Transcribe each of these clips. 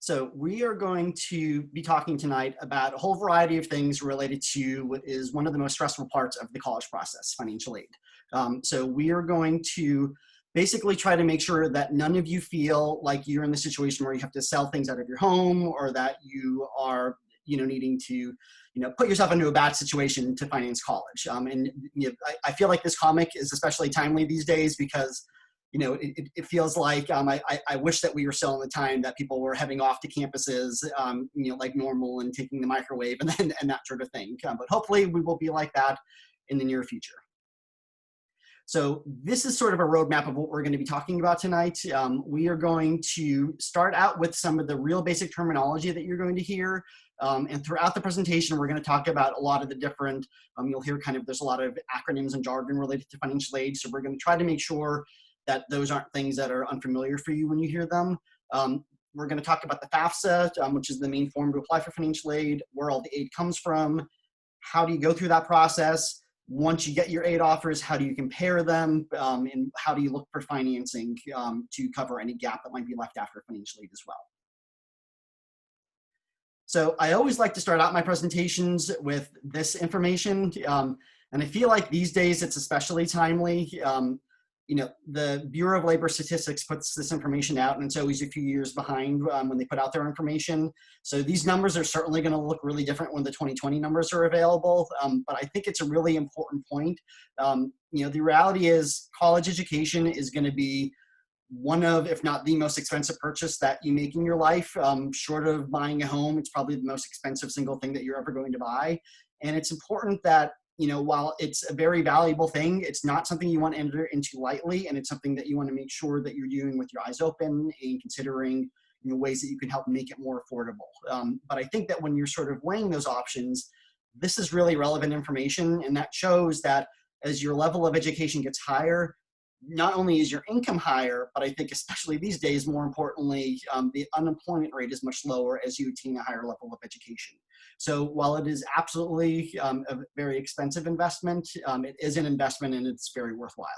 So we are going to be talking tonight about a whole variety of things related to what is one of the most stressful parts of the college process, financial aid. So we are going to basically try to make sure that none of you feel like you're in the situation where you have to sell things out of your home or that you are, needing to, put yourself into a bad situation to finance college. I feel like this comic is especially timely these days because it feels like I wish that we were still in the time that people were heading off to campuses, like normal and taking the microwave and that sort of thing. But hopefully we will be like that in the near future. So this is sort of a roadmap of what we're going to be talking about tonight. We are going to start out with some of the real basic terminology that you're going to hear. And throughout the presentation, we're going to talk about a lot of the different, you'll hear there's a lot of acronyms and jargon related to financial aid. So we're going to try to make sure that those aren't things that are unfamiliar for you when you hear them. We're going to talk about the FAFSA, which is the main form to apply for financial aid, where all the aid comes from, how do you go through that process. Once you get your aid offers, how do you compare them, and how do you look for financing to cover any gap that might be left after financial aid as well. So I always like to start out my presentations with this information, and I feel like these days it's especially timely. The Bureau of Labor Statistics puts this information out, and it's always a few years behind when they put out their information. So these numbers are certainly going to look really different when the 2020 numbers are available. But I think it's a really important point. The reality is college education is going to be one of, if not the most expensive purchase that you make in your life. Short of buying a home, it's probably the most expensive single thing that you're ever going to buy. And it's important that while it's a very valuable thing, it's not something you want to enter into lightly, and it's something that you want to make sure that you're doing with your eyes open and considering ways that you can help make it more affordable. But I think that when you're sort of weighing those options, this is really relevant information, and that shows that as your level of education gets higher, not only is your income higher, but I think especially these days, more importantly, the unemployment rate is much lower as you attain a higher level of education. So while it is absolutely a very expensive investment, it is an investment and it's very worthwhile.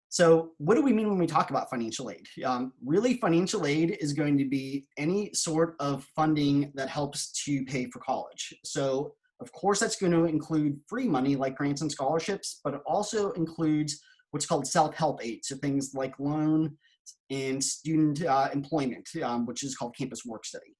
So what do we mean when we talk about financial aid? Really, financial aid is going to be any sort of funding that helps to pay for college. So of course, that's going to include free money like grants and scholarships, but it also includes what's called self-help aid. So things like loan and student employment, which is called campus work study.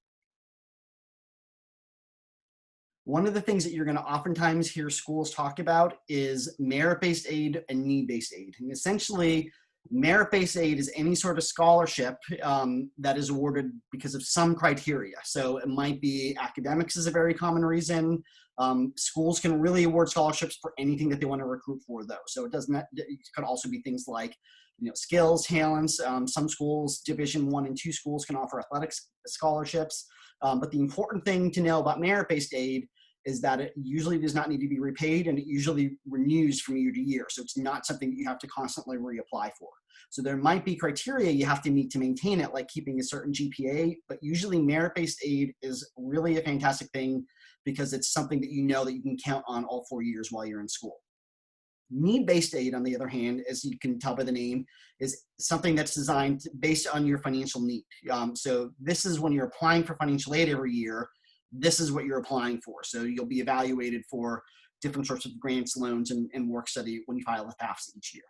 One of the things that you're going to oftentimes hear schools talk about is merit-based aid and need-based aid. And essentially, merit-based aid is any sort of scholarship that is awarded because of some criteria. So it might be academics is a very common reason. Schools can really award scholarships for anything that they want to recruit for, though. So it could also be things like skills, talents. Some schools, Division I and II schools, can offer athletics scholarships. But the important thing to know about merit-based aid is that it usually does not need to be repaid, and it usually renews from year to year. So it's not something that you have to constantly reapply for. So there might be criteria you have to meet to maintain it, like keeping a certain GPA, but usually merit-based aid is really a fantastic thing because it's something that that you can count on all 4 years while you're in school. Need-based aid, on the other hand, as you can tell by the name, is something that's designed based on your financial need. So this is when you're applying for financial aid every year, this is what you're applying for. So you'll be evaluated for different sorts of grants, loans, and work study when you file a FAFSA each year.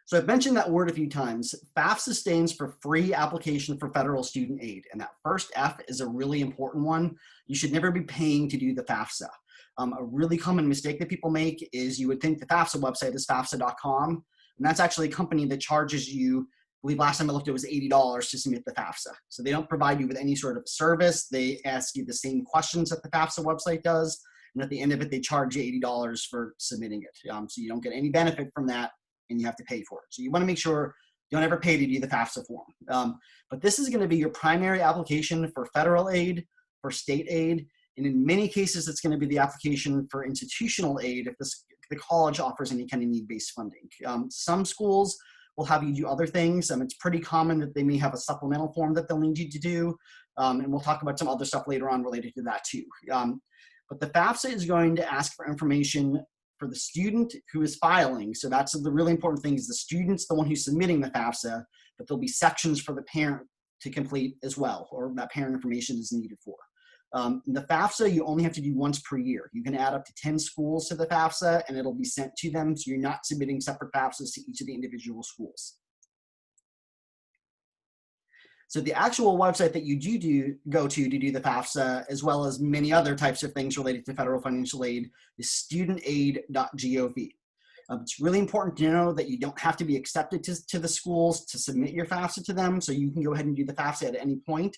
So I've mentioned that word a few times. FAFSA stands for Free Application for Federal Student Aid. And that first F is a really important one. You should never be paying to do the FAFSA. A really common mistake that people make is you would think the FAFSA website is FAFSA.com. And that's actually a company that charges you, I believe last time I looked, it was $80 to submit the FAFSA. So they don't provide you with any sort of service. They ask you the same questions that the FAFSA website does. And at the end of it, they charge you $80 for submitting it. So you don't get any benefit from that, and you have to pay for it. So you want to make sure you don't ever pay to do the FAFSA form. But this is going to be your primary application for federal aid, for state aid, and in many cases, it's going to be the application for institutional aid if the college offers any kind of need-based funding. Some schools will have you do other things. It's pretty common that they may have a supplemental form that they'll need you to do. And we'll talk about some other stuff later on related to that too. But the FAFSA is going to ask for information for the student who is filing, so that's the really important thing, is the student's the one who's submitting the FAFSA, but there'll be sections for the parent to complete as well, or that parent information is needed for. The FAFSA, you only have to do once per year. You can add up to 10 schools to the FAFSA and it'll be sent to them, so you're not submitting separate FAFSAs to each of the individual schools. So the actual website that you go to do the FAFSA, as well as many other types of things related to federal financial aid, is studentaid.gov. It's really important to know that you don't have to be accepted to the schools to submit your FAFSA to them, so you can go ahead and do the FAFSA at any point.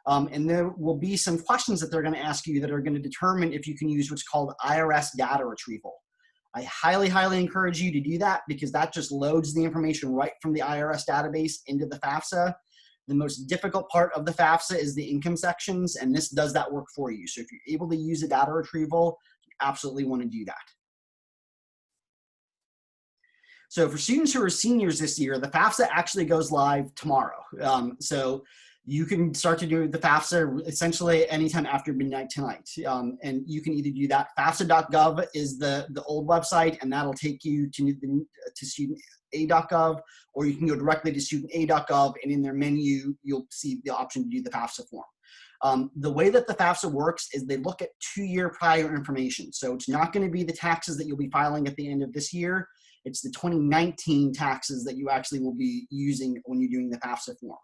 And there will be some questions that they're going to ask you that are going to determine if you can use what's called IRS data retrieval. I highly, highly encourage you to do that, because that just loads the information right from the IRS database into the FAFSA. The most difficult part of the FAFSA is the income sections, and this does that work for you. So if you're able to use a data retrieval, you absolutely want to do that. So for students who are seniors this year, the FAFSA actually goes live tomorrow. So you can start to do the FAFSA essentially anytime after midnight tonight. And you can either do that. FAFSA.gov is the old website, and that'll take you to studentaid.gov, or you can go directly to studentaid.gov, and in their menu, you'll see the option to do the FAFSA form. The way that the FAFSA works is they look at 2-year prior information. So it's not going to be the taxes that you'll be filing at the end of this year. It's the 2019 taxes that you actually will be using when you're doing the FAFSA form.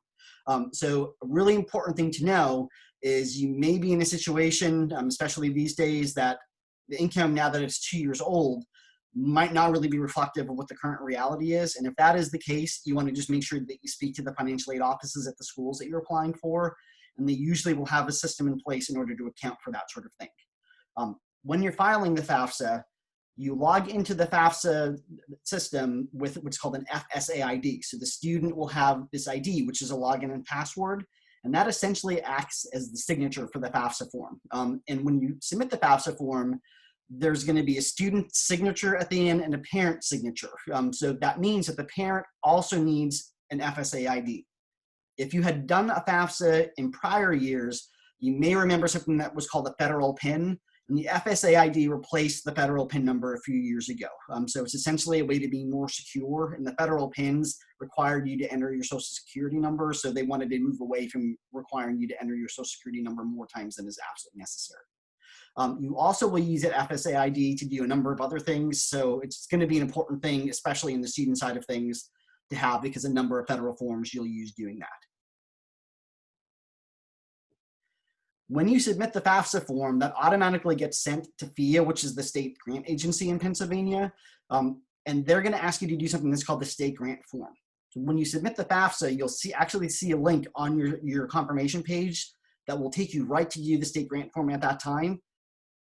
So a really important thing to know is you may be in a situation, especially these days, that the income, now that it's 2 years old, might not really be reflective of what the current reality is. And if that is the case, you want to just make sure that you speak to the financial aid offices at the schools that you're applying for, and they usually will have a system in place in order to account for that sort of thing. When you're filing the FAFSA, you log into the FAFSA system with what's called an FSA ID. So the student will have this ID, which is a login and password, and that essentially acts as the signature for the FAFSA form. And when you submit the FAFSA form, there's going to be a student signature at the end and a parent signature. So that means that the parent also needs an FSA ID. If you had done a FAFSA in prior years, you may remember something that was called a federal PIN. And the FSA ID replaced the federal PIN number a few years ago. So it's essentially a way to be more secure, and the federal PINs required you to enter your social security number, so they wanted to move away from requiring you to enter your social security number more times than is absolutely necessary. You also will use an FSA ID to do a number of other things, so it's going to be an important thing, especially in the student side of things, to have, because a number of federal forms you'll use doing that. When you submit the FAFSA form, that automatically gets sent to FIA, which is the state grant agency in Pennsylvania, and they're going to ask you to do something that's called the state grant form. So when you submit the FAFSA, you'll actually see a link on your confirmation page that will take you right to do the state grant form at that time.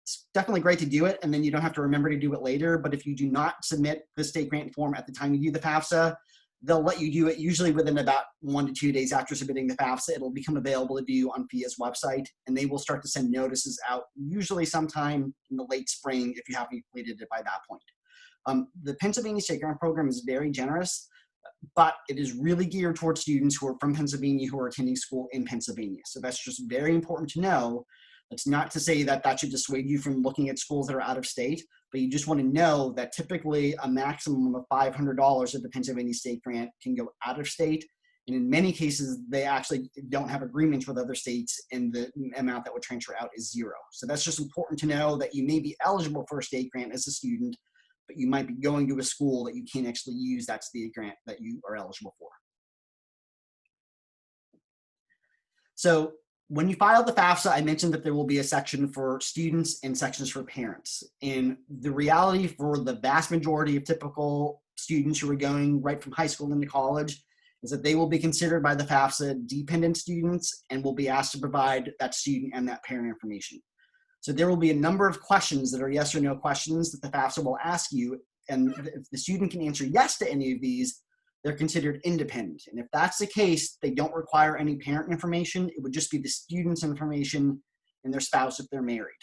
It's definitely great to do it, and then you don't have to remember to do it later. But if you do not submit the state grant form at the time you do the FAFSA, they'll let you do it usually within about 1 to 2 days after submitting the FAFSA. It'll become available to do on FIA's website, and they will start to send notices out usually sometime in the late spring if you haven't completed it by that point. The Pennsylvania State Grant Program is very generous, but it is really geared towards students who are from Pennsylvania who are attending school in Pennsylvania. So that's just very important to know. That's not to say that that should dissuade you from looking at schools that are out of state, but you just want to know that typically a maximum of $500 of the Pennsylvania State Grant can go out of state. And in many cases, they actually don't have agreements with other states, and the amount that would transfer out is zero. So that's just important to know, that you may be eligible for a state grant as a student, but you might be going to a school that you can't actually use that state grant that you are eligible for. So when you file the FAFSA, I mentioned that there will be a section for students and sections for parents. And the reality for the vast majority of typical students who are going right from high school into college is that they will be considered by the FAFSA dependent students and will be asked to provide that student and that parent information. So there will be a number of questions that are yes or no questions that the FAFSA will ask you. And if the student can answer yes to any of these, they're considered independent. And if that's the case, they don't require any parent information. It would just be the student's information and their spouse if they're married.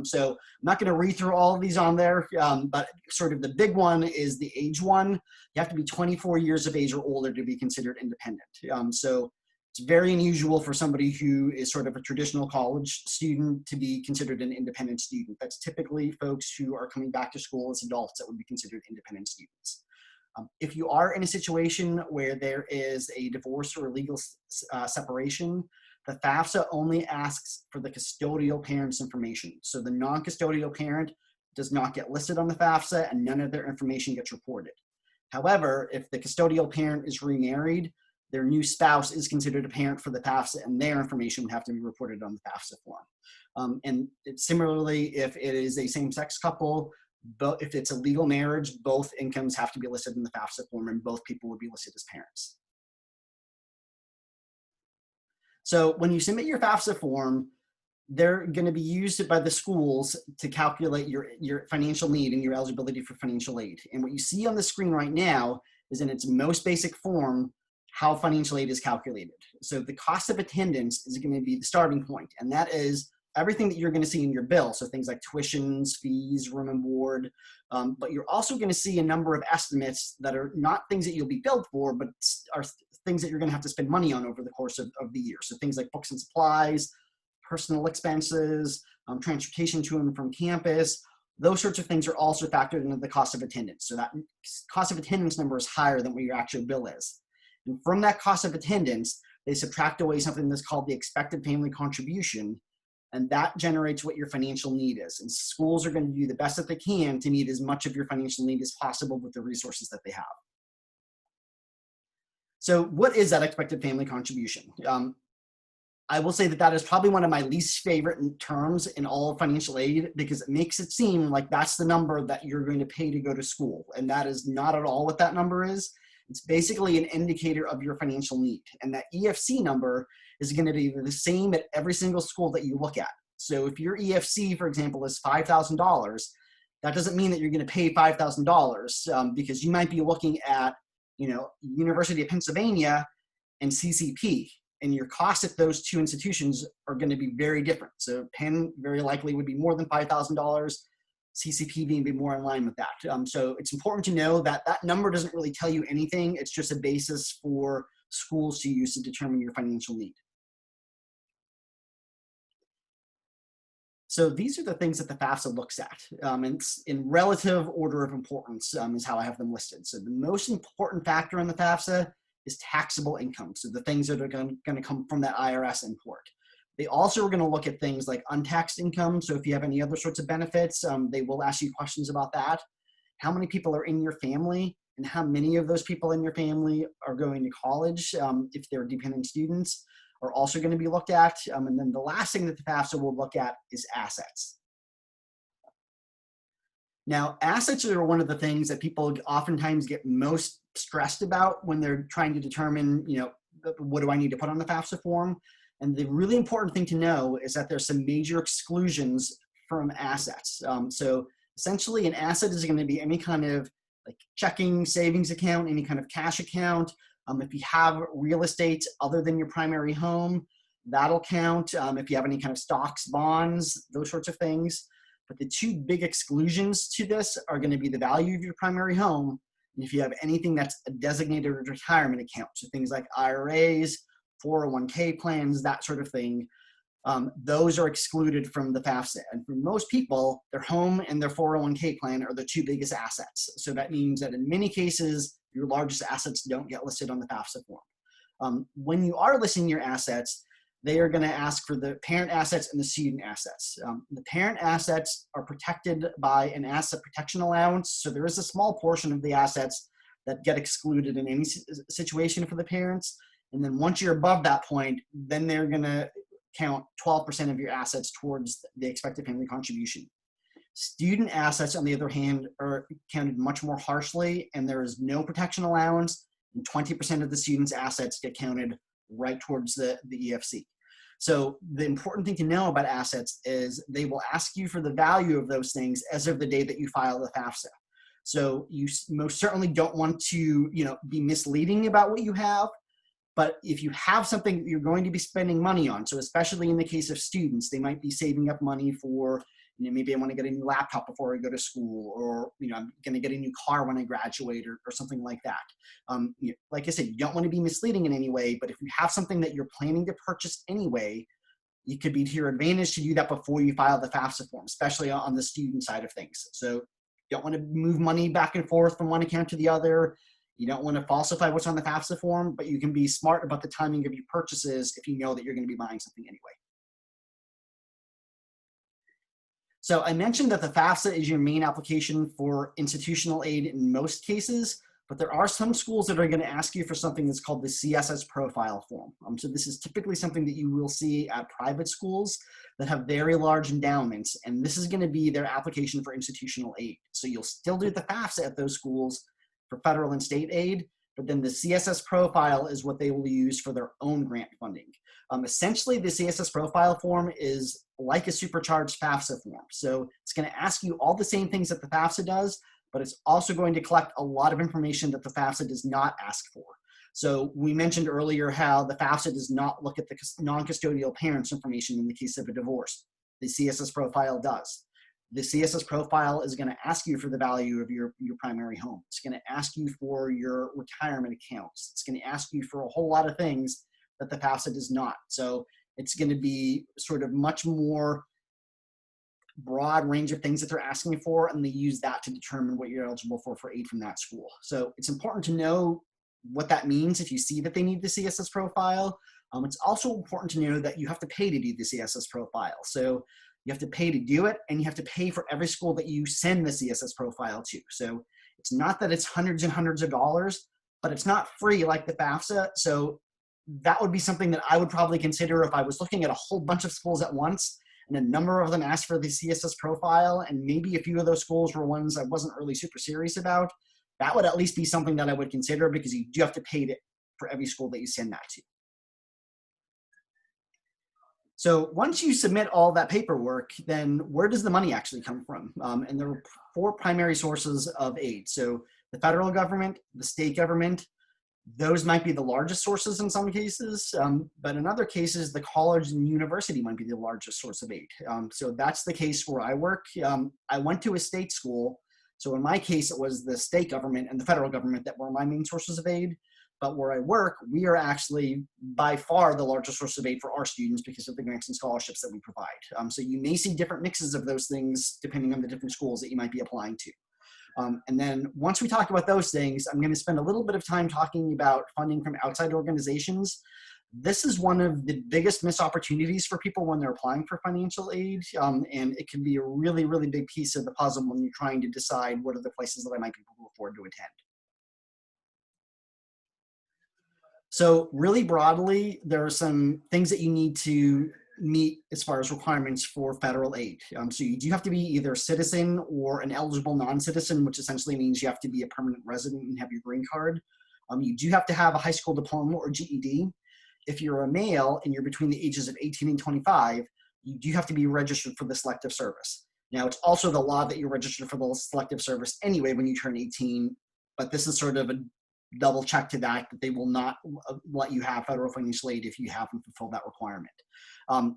So I'm not going to read through all of these on there, but sort of the big one is the age one. You have to be 24 years of age or older to be considered independent. So It's very unusual for somebody who is sort of a traditional college student to be considered an independent student. That's typically folks who are coming back to school as adults that would be considered independent students. If you are in a situation where there is a divorce or a legal separation, the FAFSA only asks for the custodial parent's information. So the non-custodial parent does not get listed on the FAFSA and none of their information gets reported. However, if the custodial parent is remarried, their new spouse is considered a parent for the FAFSA and their information would have to be reported on the FAFSA form. And similarly, if it is a same-sex couple, but if it's a legal marriage, both incomes have to be listed in the FAFSA form and both people would be listed as parents. So when you submit your FAFSA form, they're going to be used by the schools to calculate your financial need and your eligibility for financial aid. And what you see on the screen right now is in its most basic form, how financial aid is calculated. So the cost of attendance is going to be the starting point, and that is everything that you're going to see in your bill. So things like tuitions, fees, room and board, but you're also going to see a number of estimates that are not things that you'll be billed for, but are things that you're going to have to spend money on over the course of the year. So things like books and supplies, personal expenses, transportation to and from campus, those sorts of things are also factored into the cost of attendance. So that cost of attendance number is higher than what your actual bill is. And from that cost of attendance, they subtract away something that's called the expected family contribution, and that generates what your financial need is. And schools are going to do the best that they can to meet as much of your financial need as possible with the resources that they have. So what is that expected family contribution? I will say that that is probably one of my least favorite terms in all of financial aid, because it makes it seem like that's the number that you're going to pay to go to school. And that is not at all what that number is. It's basically an indicator of your financial need. And that EFC number is going to be the same at every single school that you look at. So if your EFC, for example, is $5,000, that doesn't mean that you're going to pay $5,000 because you might be looking at, University of Pennsylvania and CCP. And your costs at those two institutions are going to be very different. So Penn very likely would be more than $5,000, CCP being more in line with that. So it's important to know that that number doesn't really tell you anything. It's just a basis for schools to use to determine your financial need. So these are the things that the FAFSA looks at. And in relative order of importance is how I have them listed. So the most important factor in the FAFSA is taxable income. So the things that are going to come from that IRS import. They also are going to look at things like untaxed income. So if you have any other sorts of benefits, they will ask you questions about that. How many people are in your family and how many of those people in your family are going to college if they're dependent students are also going to be looked at. And then the last thing that the FAFSA will look at is assets. Now, assets are one of the things that people oftentimes get most stressed about when they're trying to determine, what do I need to put on the FAFSA form? And the really important thing to know is that there's some major exclusions from assets. So essentially an asset is going to be any kind of like checking, savings account, any kind of cash account. If you have real estate other than your primary home, that'll count. If you have any kind of stocks, bonds, those sorts of things. But the two big exclusions to this are going to be the value of your primary home, and if you have anything that's a designated retirement account, so things like IRAs, 401k plans, that sort of thing, those are excluded from the FAFSA. And for most people, their home and their 401k plan are the two biggest assets. So that means that in many cases, your largest assets don't get listed on the FAFSA form. When you are listing your assets, they are going to ask for the parent assets and the student assets. The parent assets are protected by an asset protection allowance. So there is a small portion of the assets that get excluded in any situation for the parents. And then once you're above that point, then they're going to count 12% of your assets towards the expected family contribution. Student assets, on the other hand, are counted much more harshly, and there is no protection allowance, and 20% of the student's assets get counted right towards the EFC. So the important thing to know about assets is they will ask you for the value of those things as of the day that you file the FAFSA. So you most certainly don't want to, be misleading about what you have. But if you have something that you're going to be spending money on, so especially in the case of students, they might be saving up money for You know, maybe I want to get a new laptop before I go to school, or, you know, I'm going to get a new car when I graduate, or something like that. You know, like I said, you don't want to be misleading in any way, but if you have something that you're planning to purchase anyway, it could be to your advantage to do that before you file the FAFSA form, especially on the student side of things. So you don't want to move money back and forth from one account to the other. You don't want to falsify what's on the FAFSA form, but you can be smart about the timing of your purchases if you know that you're going to be buying something anyway. So I mentioned that the FAFSA is your main application for institutional aid in most cases, but there are some schools that are going to ask you for something that's called the CSS profile form. So this is typically something that you will see at private schools that have very large endowments, and this is going to be their application for institutional aid. So you'll still do the FAFSA at those schools for federal and state aid, but then the CSS profile is what they will use for their own grant funding. Essentially, the CSS profile form is like a supercharged FAFSA form. So it's going to ask you all the same things that the FAFSA does, but it's also going to collect a lot of information that the FAFSA does not ask for. So we mentioned earlier how the FAFSA does not look at the non-custodial parents' information in the case of a divorce. The CSS profile does. The CSS profile is going to ask you for the value of your primary home. It's going to ask you for your retirement accounts. It's going to ask you for a whole lot of things that the FAFSA does not. So it's going to be sort of much more broad range of things that they're asking for, and they use that to determine what you're eligible for aid from that school. So it's important to know what that means if you see that they need the CSS profile. It's also important to know that you have to pay to do the CSS profile. So you have to pay to do it, and you have to pay for every school that you send the CSS profile to. So it's not that it's hundreds and hundreds of dollars, but it's not free like the FAFSA. So that would be something that I would probably consider if I was looking at a whole bunch of schools at once, and a number of them asked for the CSS profile, and maybe a few of those schools were ones I wasn't really super serious about. That would at least be something that I would consider, because you do have to pay for every school that you send that to. So once you submit all that paperwork, then where does the money actually come from? And there are 4 primary sources of aid. So the federal government, the state government, those might be the largest sources in some cases, but in other cases, the college and university might be the largest source of aid. So that's the case where I work. I went to a state school. So in my case, it was the state government and the federal government that were my main sources of aid. But where I work, we are actually by far the largest source of aid for our students because of the grants and scholarships that we provide. So you may see different mixes of those things depending on the different schools that you might be applying to. And then once we talk about those things, I'm going to spend a little bit of time talking about funding from outside organizations. This is one of the biggest missed opportunities for people when they're applying for financial aid. And it can be a really, really big piece of the puzzle when you're trying to decide what are the places that I might be able to afford to attend. So really broadly, there are some things that you need to meet as far as requirements for federal aid. So you do have to be either a citizen or an eligible non-citizen, which essentially means you have to be a permanent resident and have your green card. You do have to have a high school diploma or GED. If you're a male and you're between the ages of 18 and 25, you do have to be registered for the selective service. Now, it's also the law that you're registered for the selective service anyway when you turn 18, but this is sort of a double check to that they will not let you have federal financial aid if you haven't fulfilled that requirement.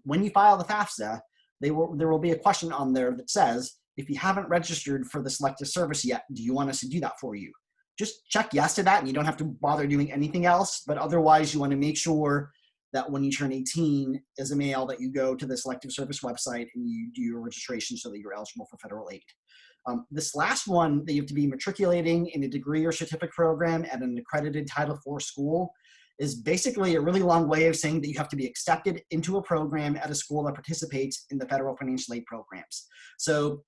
When you file the FAFSA, there will be a question on there that says, if you haven't registered for the selective service yet, do you want us to do that for you? Just check yes to that, and you don't have to bother doing anything else, but otherwise you want to make sure that when you turn 18 as a male that you go to the selective service website and you do your registration so that you're eligible for federal aid. This last one, that you have to be matriculating in a degree or certificate program at an accredited Title IV school, is basically a really long way of saying that you have to be accepted into a program at a school that participates in the federal financial aid programs. So,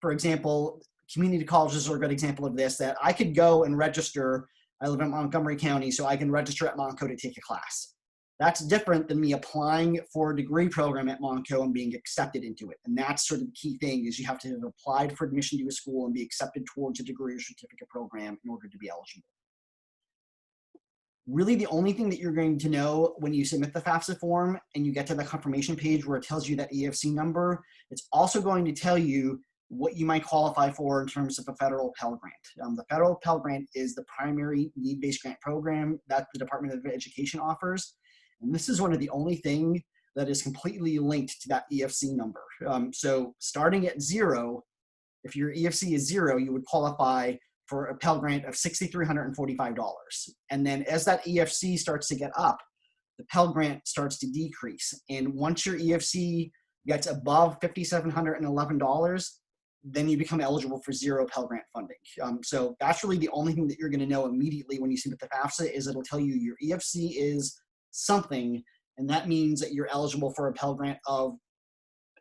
for example, community colleges are a good example of this, that I could go and register. I live in Montgomery County, so I can register at Montco to take a class. That's different than me applying for a degree program at Montco and being accepted into it. And that's sort of the key thing, is you have to have applied for admission to a school and be accepted towards a degree or certificate program in order to be eligible. Really, the only thing that you're going to know when you submit the FAFSA form and you get to the confirmation page where it tells you that EFC number, it's also going to tell you what you might qualify for in terms of a federal Pell Grant. The federal Pell Grant is the primary need-based grant program that the Department of Education offers. And this is one of the only things that is completely linked to that EFC number. So starting at 0, if your EFC is 0, you would qualify for a Pell Grant of $6,345. And then as that EFC starts to get up, the Pell Grant starts to decrease. And once your EFC gets above $5,711, then you become eligible for 0 Pell Grant funding. So that's really the only thing that you're going to know immediately when you submit the FAFSA is it'll tell you your EFC is something, and that means that you're eligible for a Pell Grant of,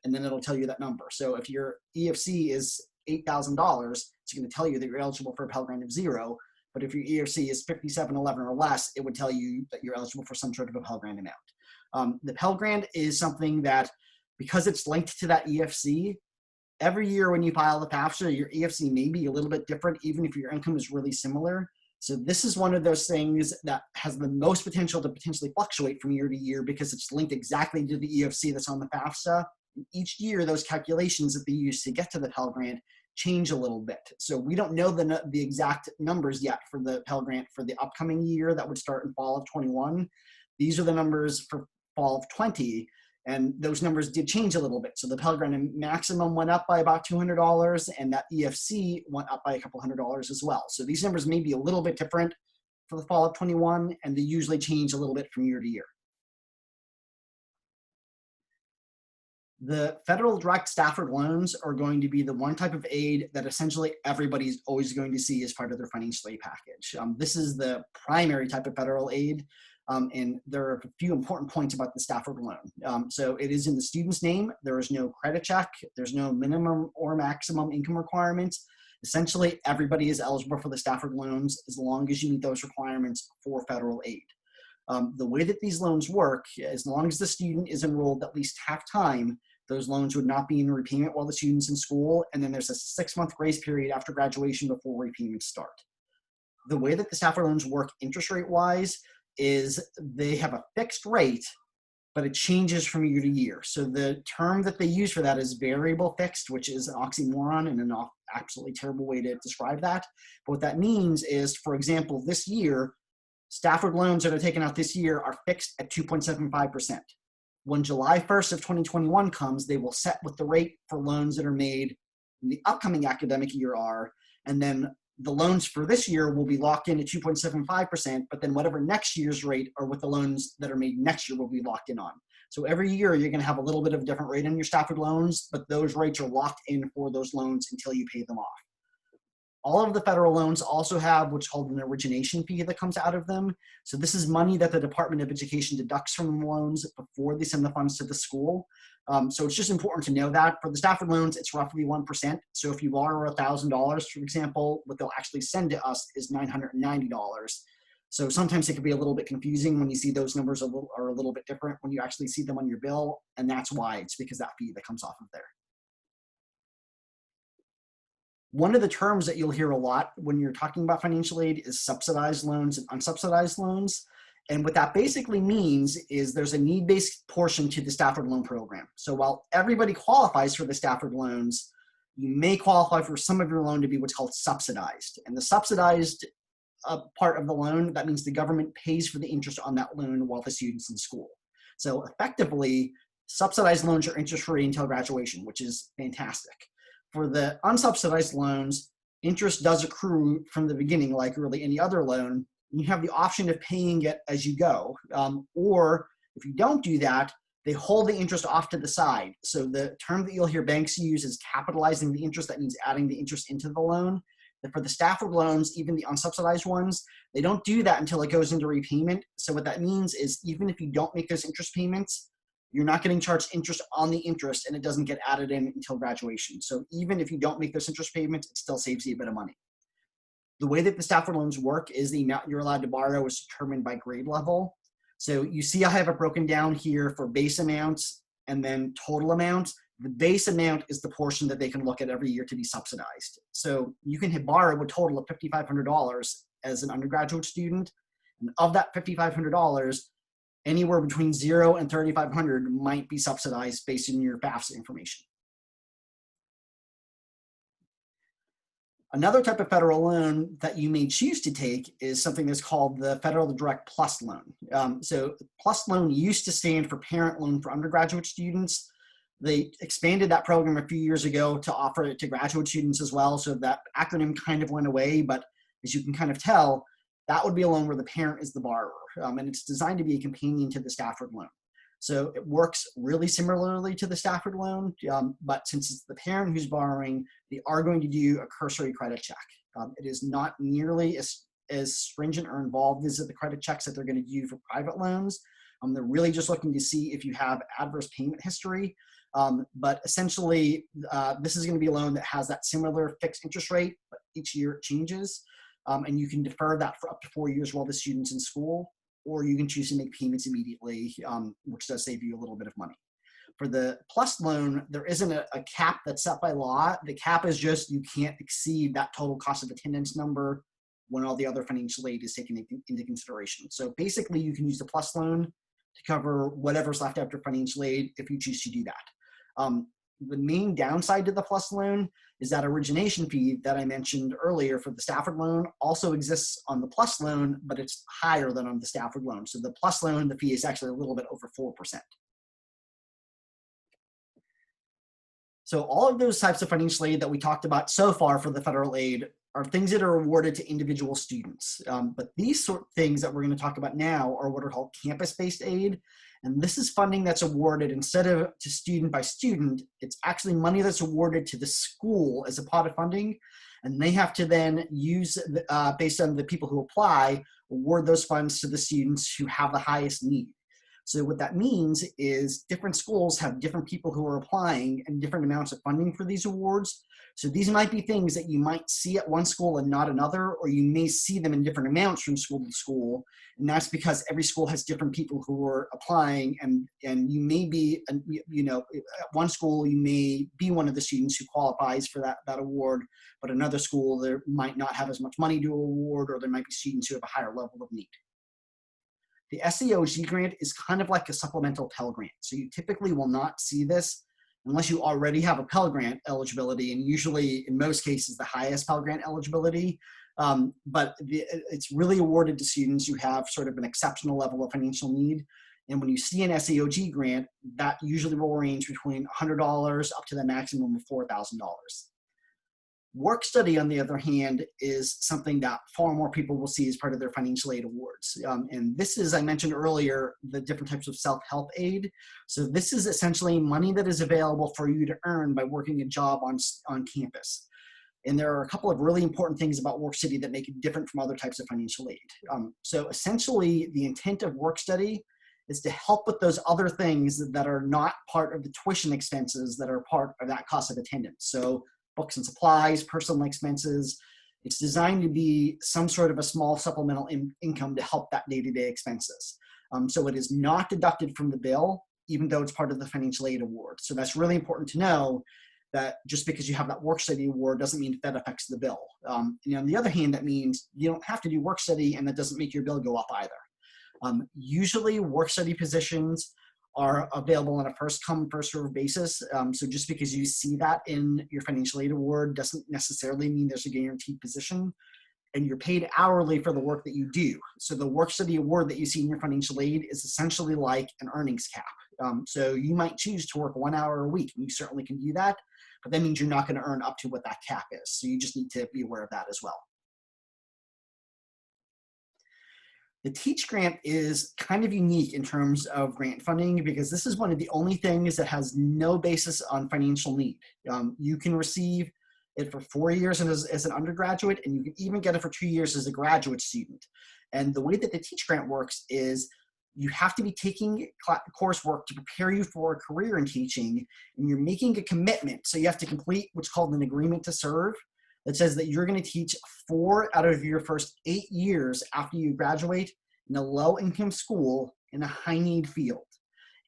and then it'll tell you that number. So if your EFC is $8,000, it's going to tell you that you're eligible for a Pell Grant of 0. But if your EFC is $5,711 or less, it would tell you that you're eligible for some sort of a Pell Grant amount. The Pell Grant is something that, because it's linked to that EFC, every year when you file the FAFSA, your EFC may be a little bit different, even if your income is really similar. So this is one of those things that has the most potential to potentially fluctuate from year to year because it's linked exactly to the EFC that's on the FAFSA. And each year, those calculations that they use to get to the Pell Grant change a little bit. So we don't know the exact numbers yet for the Pell Grant for the upcoming year that would start in fall of 21. These are the numbers for fall of 20. And those numbers did change a little bit. So the Pell Grant maximum went up by about $200, and that EFC went up by a couple $100 as well. So these numbers may be a little bit different for the fall of 21, and they usually change a little bit from year to year. The federal direct Stafford loans are going to be the one type of aid that essentially everybody's always going to see as part of their financial aid package. This is the primary type of federal aid. And there are a few important points about the Stafford loan. So it is in the student's name. There is no credit check. There's no minimum or maximum income requirements. Essentially, everybody is eligible for the Stafford loans as long as you meet those requirements for federal aid. The way that these loans work, as long as the student is enrolled at least half time, those loans would not be in repayment while the student's in school. And then there's a 6-month grace period after graduation before repayments start. The way that the Stafford loans work interest rate wise is they have a fixed rate, but it changes from year to year. So the term that they use for that is variable fixed, which is an oxymoron and an absolutely terrible way to describe that. But what that means is, for example, this year, Stafford loans that are taken out this year are fixed at 2.75%. When July 1st of 2021 comes, they will set what the rate for loans that are made in the upcoming academic year are, and then the loans for this year will be locked in at 2.75%, but then whatever next year's rate or what the loans that are made next year will be locked in on. So every year you're going to have a little bit of a different rate on your Stafford loans, but those rates are locked in for those loans until you pay them off. All of the federal loans also have what's called an origination fee that comes out of them. So this is money that the Department of Education deducts from the loans before they send the funds to the school. So it's just important to know that. For the Stafford loans, it's roughly 1%. So if you borrow $1,000, for example, what they'll actually send to us is $990. So sometimes it can be a little bit confusing when you see those numbers are a little bit different when you actually see them on your bill. And that's why. It's because that fee that comes off of there. One of the terms that you'll hear a lot when you're talking about financial aid is subsidized loans and unsubsidized loans. And what that basically means is there's a need-based portion to the Stafford loan program. So while everybody qualifies for the Stafford loans, you may qualify for some of your loan to be what's called subsidized. And the subsidized part of the loan, that means the government pays for the interest on that loan while the student's in school. So effectively, subsidized loans are interest-free until graduation, which is fantastic. For the unsubsidized loans, interest does accrue from the beginning, like really any other loan. You have the option of paying it as you go. Or if you don't do that, they hold the interest off to the side. So the term that you'll hear banks use is capitalizing the interest. That means adding the interest into the loan. But for the Stafford loans, even the unsubsidized ones, they don't do that until it goes into repayment. So what that means is even if you don't make those interest payments, you're not getting charged interest on the interest, and it doesn't get added in until graduation. So even if you don't make those interest payments, it still saves you a bit of money. The way that the Stafford loans work is the amount you're allowed to borrow is determined by grade level. So you see I have it broken down here for base amounts and then total amounts. The base amount is the portion that they can look at every year to be subsidized. So you can borrow a total of $5,500 as an undergraduate student. And of that $5,500, anywhere between 0 and 3,500 might be subsidized based on your FAFSA information. Another type of federal loan that you may choose to take is something that's called the Federal Direct Plus Loan. So Plus Loan used to stand for Parent Loan for undergraduate students. They expanded that program a few years ago to offer it to graduate students as well. So that acronym kind of went away, but as you can kind of tell, that would be a loan where the parent is the borrower. And it's designed to be a companion to the Stafford loan. So it works really similarly to the Stafford loan, but since it's the parent who's borrowing, they are going to do a cursory credit check. It is not nearly as stringent or involved as the credit checks that they're going to do for private loans. They're really just looking to see if you have adverse payment history. But essentially, this is going to be a loan that has that similar fixed interest rate, but each year it changes. And you can defer that for up to 4 years while the student's in school, or you can choose to make payments immediately, which does save you a little bit of money. For the Plus loan, there isn't a cap that's set by law. The cap is just you can't exceed that total cost of attendance number when all the other financial aid is taken into consideration. So basically, you can use the Plus loan to cover whatever's left after financial aid if you choose to do that. The main downside to the Plus loan is that origination fee that I mentioned earlier for the Stafford loan also exists on the Plus loan, but it's higher than on the Stafford loan. So the Plus loan, the fee is actually a little bit over 4%. So all of those types of financial aid that we talked about so far for the federal aid are things that are awarded to individual students. But these sort of things that we're going to talk about now are what are called campus-based aid. And this is funding that's awarded instead of to student by student, it's actually money that's awarded to the school as a pot of funding. And they have to then use, based on the people who apply, award those funds to the students who have the highest need. So what that means is different schools have different people who are applying and different amounts of funding for these awards. So these might be things that you might see at one school and not another, or you may see them in different amounts from school to school. And that's because every school has different people who are applying, and you may be, at one school, you may be one of the students who qualifies for that award, but another school, there might not have as much money to award, or there might be students who have a higher level of need. The SEOG grant is kind of like a supplemental Pell Grant. So you typically will not see this unless you already have a Pell Grant eligibility, and usually in most cases the highest Pell Grant eligibility. But it's really awarded to students who have sort of an exceptional level of financial need. And when you see an SEOG grant, that usually will range between $100 up to the maximum of $4,000. Work study, on the other hand, is something that far more people will see as part of their financial aid awards. And this is, I mentioned earlier, the different types of self-help aid. So this is essentially money that is available for you to earn by working a job on campus. And there are a couple of really important things about work study that make it different from other types of financial aid. So essentially, the intent of work study is to help with those other things that are not part of the tuition expenses that are part of that cost of attendance. So books and supplies, personal expenses. It's designed to be some sort of a small supplemental income to help that day-to-day expenses. So it is not deducted from the bill, even though it's part of the financial aid award. So that's really important to know, that just because you have that work study award doesn't mean that affects the bill. On the other hand, that means you don't have to do work study, and that doesn't make your bill go up either. Usually work study positions are available on a first come, first served basis. So just because you see that in your financial aid award doesn't necessarily mean there's a guaranteed position, and you're paid hourly for the work that you do. So the work study award that you see in your financial aid is essentially like an earnings cap. So you might choose to work 1 hour a week, and you certainly can do that, but that means you're not going to earn up to what that cap is. So you just need to be aware of that as well. The Teach grant is kind of unique in terms of grant funding, because this is one of the only things that has no basis on financial need. You can receive it for 4 years as an undergraduate, and you can even get it for 2 years as a graduate student. And the way that the Teach grant works is you have to be taking coursework to prepare you for a career in teaching, and you're making a commitment. So you have to complete what's called an agreement to serve, that says that you're going to teach 4 out of your first 8 years after you graduate in a low-income school in a high-need field.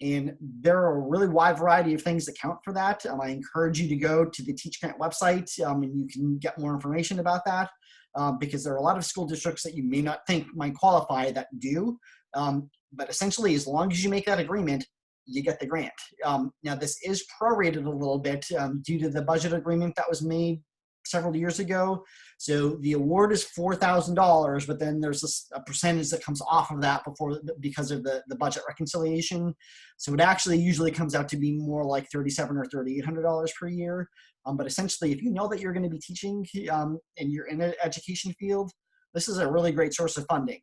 And there are a really wide variety of things that count for that. I encourage you to go to the Teach Grant website, and you can get more information about that, because there are a lot of school districts that you may not think might qualify that do. But essentially, as long as you make that agreement, you get the grant. Now, this is prorated a little bit due to the budget agreement that was made several years ago. So the award is $4,000, but then there's a percentage that comes off of that because of the budget reconciliation. So it actually usually comes out to be more like $3,700 or $3,800 per year. But essentially, if you know that you're going to be teaching and you're in an education field, this is a really great source of funding.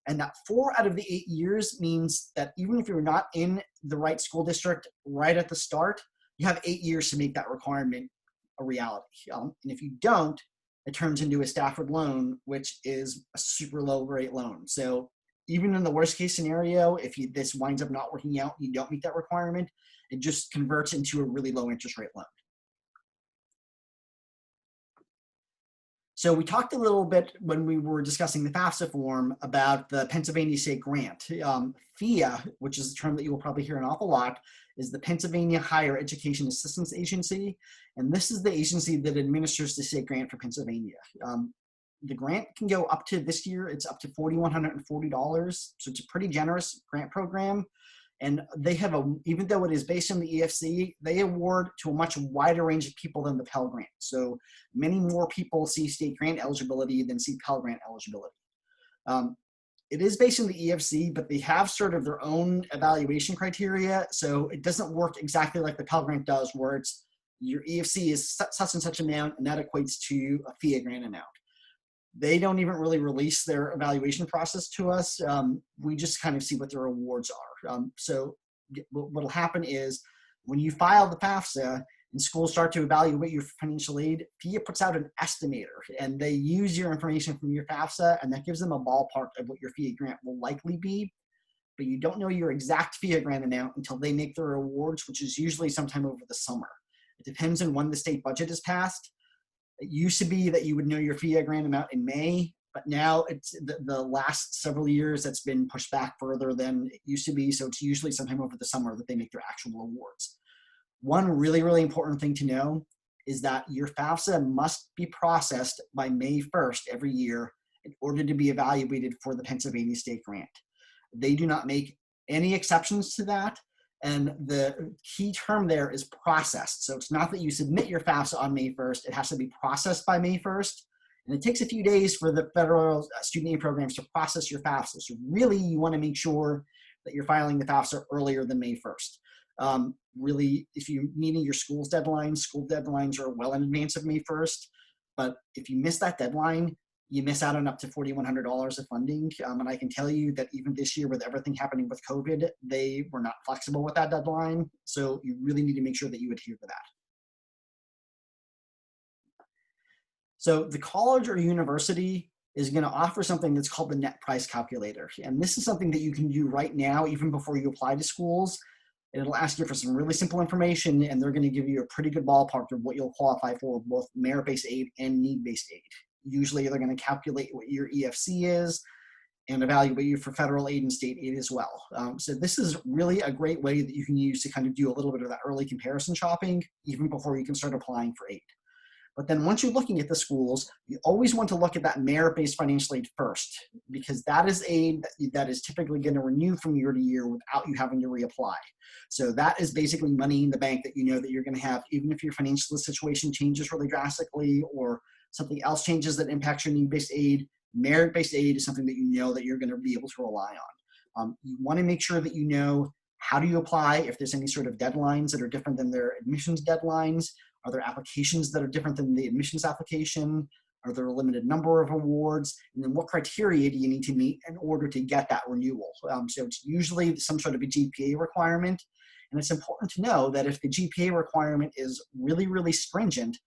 And that 4 out of the 8 years means that even if you're not in the right school district right at the start, you have 8 years to make that requirement a reality. And if you don't, it turns into a Stafford loan, which is a super low rate loan. So even in the worst case scenario, if this winds up not working out, you don't meet that requirement, it just converts into a really low interest rate loan. So we talked a little bit when we were discussing the FAFSA form about the Pennsylvania State Grant. FIA, which is a term that you will probably hear an awful lot, is the Pennsylvania Higher Education Assistance Agency. And this is the agency that administers the state grant for Pennsylvania. The grant can go up to, this year, it's up to $4,140. So it's a pretty generous grant program. And they have even though it is based on the EFC, they award to a much wider range of people than the Pell Grant. So many more people see state grant eligibility than see Pell Grant eligibility. It is based on the EFC, but they have sort of their own evaluation criteria. So it doesn't work exactly like the Pell Grant does, where it's your EFC is such and such amount, and that equates to a FIA grant amount. They don't even really release their evaluation process to us. We just kind of see what their awards are. So what will happen is when you file the FAFSA and schools start to evaluate your financial aid, FIA puts out an estimator, and they use your information from your FAFSA, and that gives them a ballpark of what your FIA grant will likely be. But you don't know your exact FIA grant amount until they make their awards, which is usually sometime over the summer. It depends on when the state budget is passed. It used to be that you would know your FIA grant amount in May, but now it's the last several years that's been pushed back further than it used to be. So it's usually sometime over the summer that they make their actual awards. One really, really important thing to know is that your FAFSA must be processed by May 1st every year in order to be evaluated for the Pennsylvania State Grant. They do not make any exceptions to that. And the key term there is processed. So it's not that you submit your FAFSA on May 1st, it has to be processed by May 1st. And it takes a few days for the federal student aid programs to process your FAFSA. So really you want to make sure that you're filing the FAFSA earlier than May 1st. Really, if you're meeting your school deadlines are well in advance of May 1st. But if you miss that deadline, you miss out on up to $4,100 of funding. And I can tell you that even this year with everything happening with COVID, they were not flexible with that deadline. So you really need to make sure that you adhere to that. So the college or university is going to offer something that's called the net price calculator. And this is something that you can do right now, even before you apply to schools. It'll ask you for some really simple information, and they're going to give you a pretty good ballpark of what you'll qualify for, both merit-based aid and need-based aid. Usually they're going to calculate what your EFC is and evaluate you for federal aid and state aid as well. So this is really a great way that you can use to kind of do a little bit of that early comparison shopping, even before you can start applying for aid. But then once you're looking at the schools, you always want to look at that merit-based financial aid first, because that is aid that is typically going to renew from year to year without you having to reapply. So that is basically money in the bank that you know that you're going to have, even if your financial situation changes really drastically or something else changes that impacts your need-based aid. Merit-based aid is something that you know that you're going to be able to rely on. You want to make sure that you know how do you apply, if there's any sort of deadlines that are different than their admissions deadlines. Are there applications that are different than the admissions application? Are there a limited number of awards? And then what criteria do you need to meet in order to get that renewal? So it's usually some sort of a GPA requirement. And it's important to know that if the GPA requirement is really, really stringent,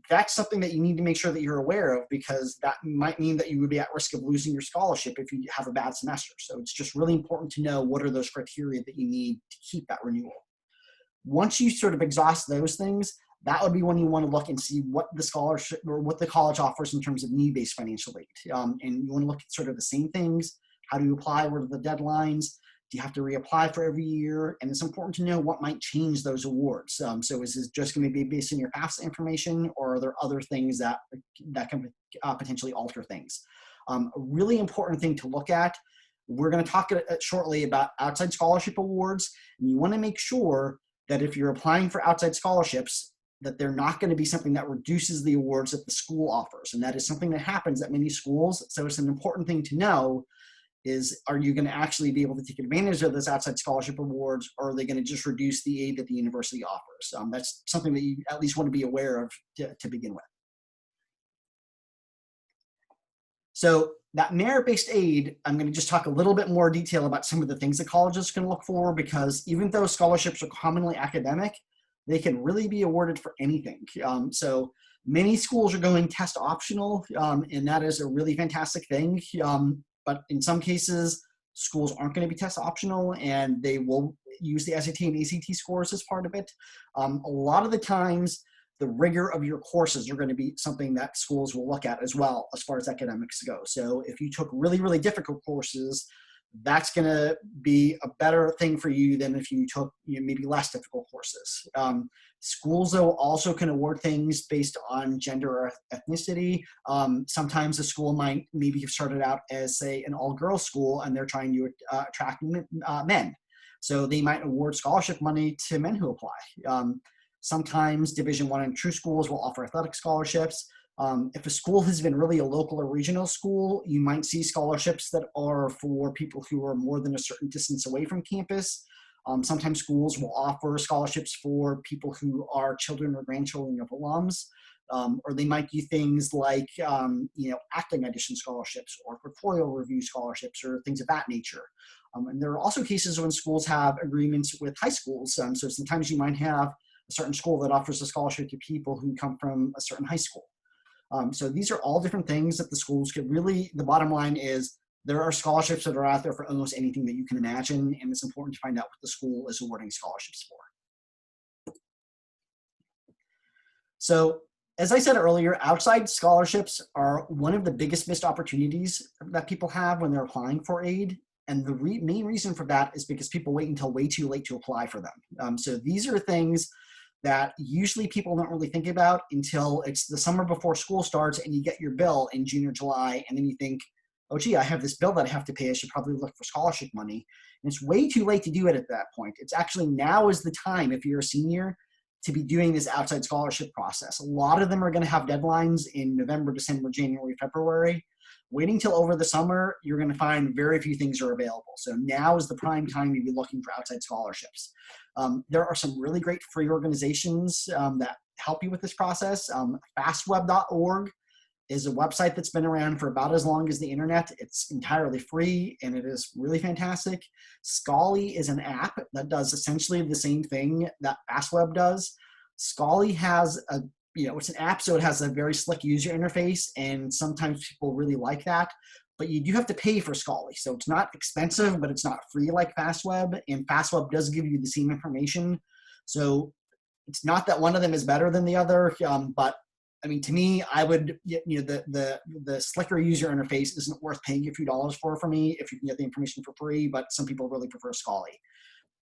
that's something that you need to make sure that you're aware of, because that might mean that you would be at risk of losing your scholarship if you have a bad semester. So it's just really important to know what are those criteria that you need to keep that renewal. Once you sort of exhaust those things, that would be when you want to look and see what the scholarship or what the college offers in terms of need-based financial aid. And you want to look at sort of the same things. How do you apply? What are the deadlines? Do you have to reapply for every year? And it's important to know what might change those awards. So is this just going to be based on your FAFSA information, or are there other things that can potentially alter things? A really important thing to look at, we're going to talk shortly about outside scholarship awards. And you want to make sure that if you're applying for outside scholarships, that they're not going to be something that reduces the awards that the school offers. And that is something that happens at many schools. So it's an important thing to know is, are you going to actually be able to take advantage of those outside scholarship awards, or are they going to just reduce the aid that the university offers? That's something that you at least want to be aware of to begin with. So that merit-based aid, I'm going to just talk a little bit more detail about some of the things that colleges can look for, because even though scholarships are commonly academic, they can really be awarded for anything. So many schools are going test optional, and that is a really fantastic thing. But in some cases, schools aren't going to be test optional, and they will use the SAT and ACT scores as part of it. A lot of the times, the rigor of your courses are going to be something that schools will look at as well as far as academics go. So if you took really, really difficult courses, that's going to be a better thing for you than if you took maybe less difficult courses. Schools, though, also can award things based on gender or ethnicity. Sometimes a school might maybe have started out as, say, an all-girls school, and they're trying to attract men. So they might award scholarship money to men who apply. Sometimes Division I and true schools will offer athletic scholarships. If a school has been really a local or regional school, you might see scholarships that are for people who are more than a certain distance away from campus. Sometimes schools will offer scholarships for people who are children or grandchildren of alums, or they might do things like acting audition scholarships or portfolio review scholarships or things of that nature. And there are also cases when schools have agreements with high schools. So sometimes you might have a certain school that offers a scholarship to people who come from a certain high school. So these are all different things that the schools could really, the bottom line is there are scholarships that are out there for almost anything that you can imagine, and it's important to find out what the school is awarding scholarships for. So as I said earlier, outside scholarships are one of the biggest missed opportunities that people have when they're applying for aid. And the main reason for that is because people wait until way too late to apply for them. So these are things that usually people don't really think about until it's the summer before school starts and you get your bill in June or July, and then you think, oh gee, I have this bill that I have to pay, I should probably look for scholarship money. And it's way too late to do it at that point. It's actually, now is the time, if you're a senior, to be doing this outside scholarship process. A lot of them are gonna have deadlines in November, December, January, February. Waiting till over the summer, you're going to find very few things are available. So now is the prime time to be looking for outside scholarships. There are some really great free organizations that help you with this process. Fastweb.org is a website that's been around for about as long as the internet. It's entirely free and it is really fantastic. Scholly is an app that does essentially the same thing that Fastweb does. Scholly has it's an app, so it has a very slick user interface, and sometimes people really like that. But you do have to pay for Scholly, so it's not expensive, but it's not free like Fastweb, and Fastweb does give you the same information. So it's not that one of them is better than the other, but I mean, to me, I would, the slicker user interface isn't worth paying a few dollars for me if you can get the information for free, but some people really prefer Scholly.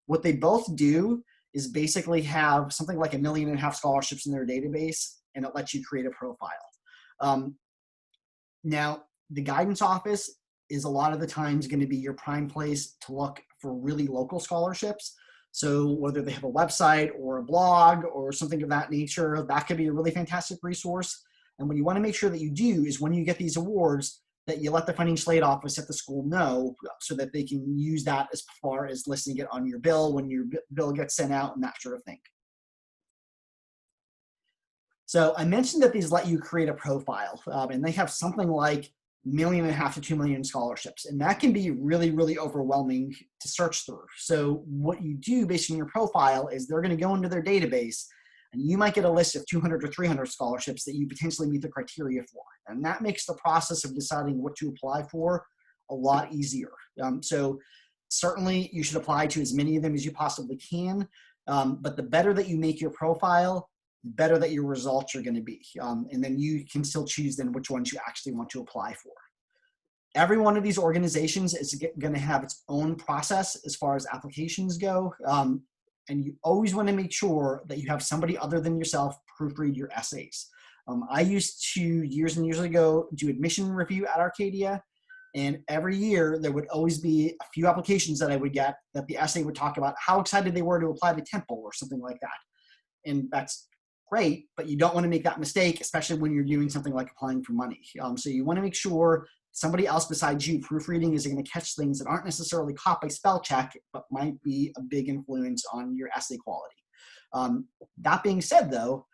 What they both do is basically have something like 1.5 million scholarships in their database, and it lets you create a profile. Now, the guidance office is a lot of the times going to be your prime place to look for really local scholarships. So whether they have a website or a blog or something of that nature, that could be a really fantastic resource. And what you want to make sure that you do is when you get these awards, that you let the financial aid office at the school know so that they can use that as far as listing it on your bill when your bill gets sent out and that sort of thing. So I mentioned that these let you create a profile, and they have something like 1.5 million to 2 million scholarships, and that can be really, really overwhelming to search through. So what you do based on your profile is they're going to go into their database, and you might get a list of 200 or 300 scholarships that you potentially meet the criteria for. And that makes the process of deciding what to apply for a lot easier. So certainly you should apply to as many of them as you possibly can. But the better that you make your profile, the better that your results are going to be. And then you can still choose then which ones you actually want to apply for. Every one of these organizations is going to have its own process as far as applications go. And you always want to make sure that you have somebody other than yourself proofread your essays. I used to, years and years ago, do admission review at Arcadia. And every year there would always be a few applications that I would get that the essay would talk about how excited they were to apply to Temple or something like that. And that's great, but you don't want to make that mistake, especially when you're doing something like applying for money. So you want to make sure somebody else besides you proofreading is going to catch things that aren't necessarily caught by spell check, but might be a big influence on your essay quality. That being said, though,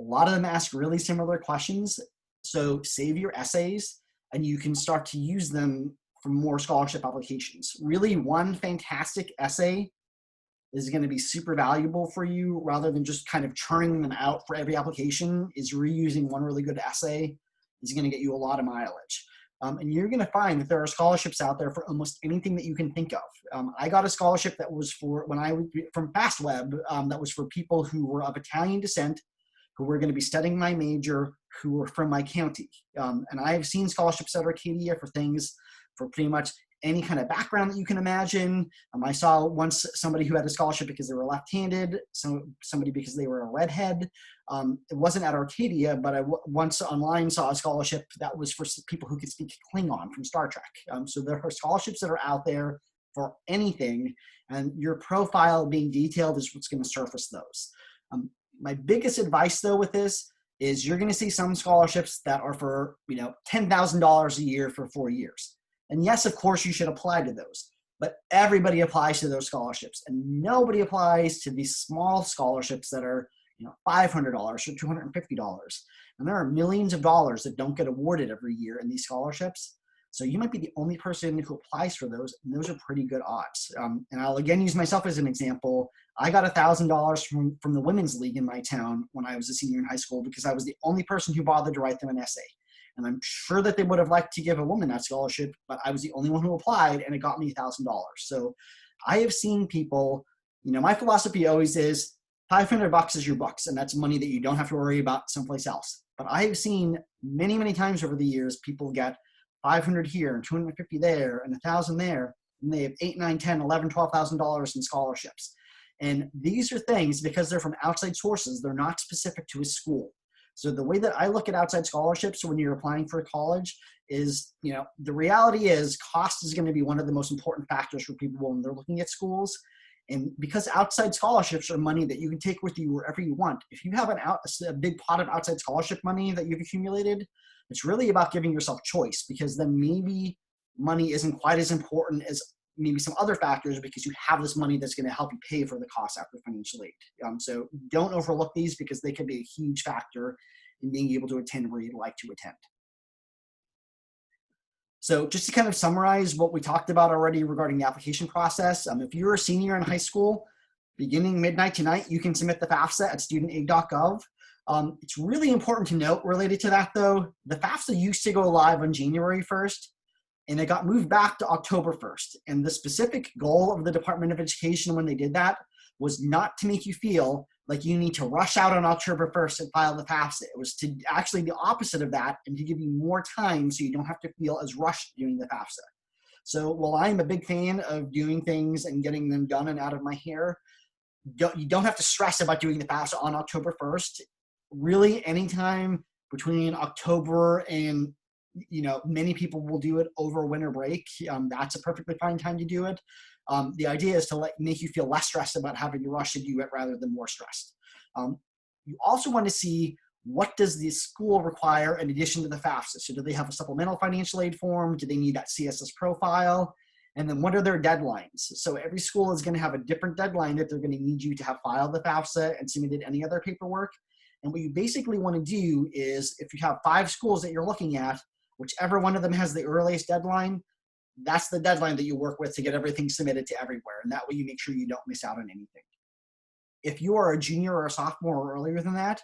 a lot of them ask really similar questions. So save your essays and you can start to use them for more scholarship applications. Really, one fantastic essay is going to be super valuable for you rather than just kind of churning them out for every application. Is reusing one really good essay is going to get you a lot of mileage. And you're going to find that there are scholarships out there for almost anything that you can think of. I got a scholarship that was for, from FastWeb, that was for people who were of Italian descent, who were going to be studying my major, who were from my county. And I have seen scholarships at Arcadia for things for pretty much any kind of background that you can imagine. I saw once somebody who had a scholarship because they were left-handed, somebody because they were a redhead. It wasn't at Arcadia, but I once online saw a scholarship that was for people who could speak Klingon from Star Trek. So there are scholarships that are out there for anything, and your profile being detailed is what's going to surface those. My biggest advice, though, with this is you're going to see some scholarships that are for $10,000 a year for 4 years. And yes, of course, you should apply to those, but everybody applies to those scholarships, and nobody applies to these small scholarships that are $500 or $250. And there are millions of dollars that don't get awarded every year in these scholarships. So you might be the only person who applies for those, and those are pretty good odds. And I'll again use myself as an example. I got $1,000 from the Women's League in my town when I was a senior in high school because I was the only person who bothered to write them an essay. And I'm sure that they would have liked to give a woman that scholarship, but I was the only one who applied, and it got me $1,000. So I have seen people, my philosophy always is $500 is your bucks, and that's money that you don't have to worry about someplace else. But I have seen many, many times over the years, people get 500 here and 250 there and 1,000 there, and they have $8, $9, $10, $11, $12,000 in scholarships. And these are things, because they're from outside sources, they're not specific to a school. So the way that I look at outside scholarships when you're applying for college is, the reality is cost is going to be one of the most important factors for people when they're looking at schools. And because outside scholarships are money that you can take with you wherever you want, if you have a big pot of outside scholarship money that you've accumulated, it's really about giving yourself choice, because then maybe money isn't quite as important as maybe some other factors because you have this money that's going to help you pay for the costs after financial aid. So don't overlook these because they can be a huge factor in being able to attend where you'd like to attend. So just to kind of summarize what we talked about already regarding the application process, if you're a senior in high school, beginning midnight tonight, you can submit the FAFSA at studentaid.gov. It's really important to note related to that, though, the FAFSA used to go live on January 1st, and it got moved back to October 1st. And the specific goal of the Department of Education when they did that was not to make you feel like you need to rush out on October 1st and file the FAFSA. It was to actually the opposite of that and to give you more time so you don't have to feel as rushed doing the FAFSA. So while I'm a big fan of doing things and getting them done and out of my hair, you don't have to stress about doing the FAFSA on October 1st. Really, anytime between October and many people will do it over winter break. That's a perfectly fine time to do it. The idea is to make you feel less stressed about having to rush to do it rather than more stressed. You also want to see, what does the school require in addition to the FAFSA? So do they have a supplemental financial aid form? Do they need that CSS profile? And then what are their deadlines? So every school is going to have a different deadline that they're going to need you to have filed the FAFSA and submitted any other paperwork. And what you basically want to do is, if you have 5 schools that you're looking at, whichever one of them has the earliest deadline, that's the deadline that you work with to get everything submitted to everywhere. And that way you make sure you don't miss out on anything. If you are a junior or a sophomore or earlier than that,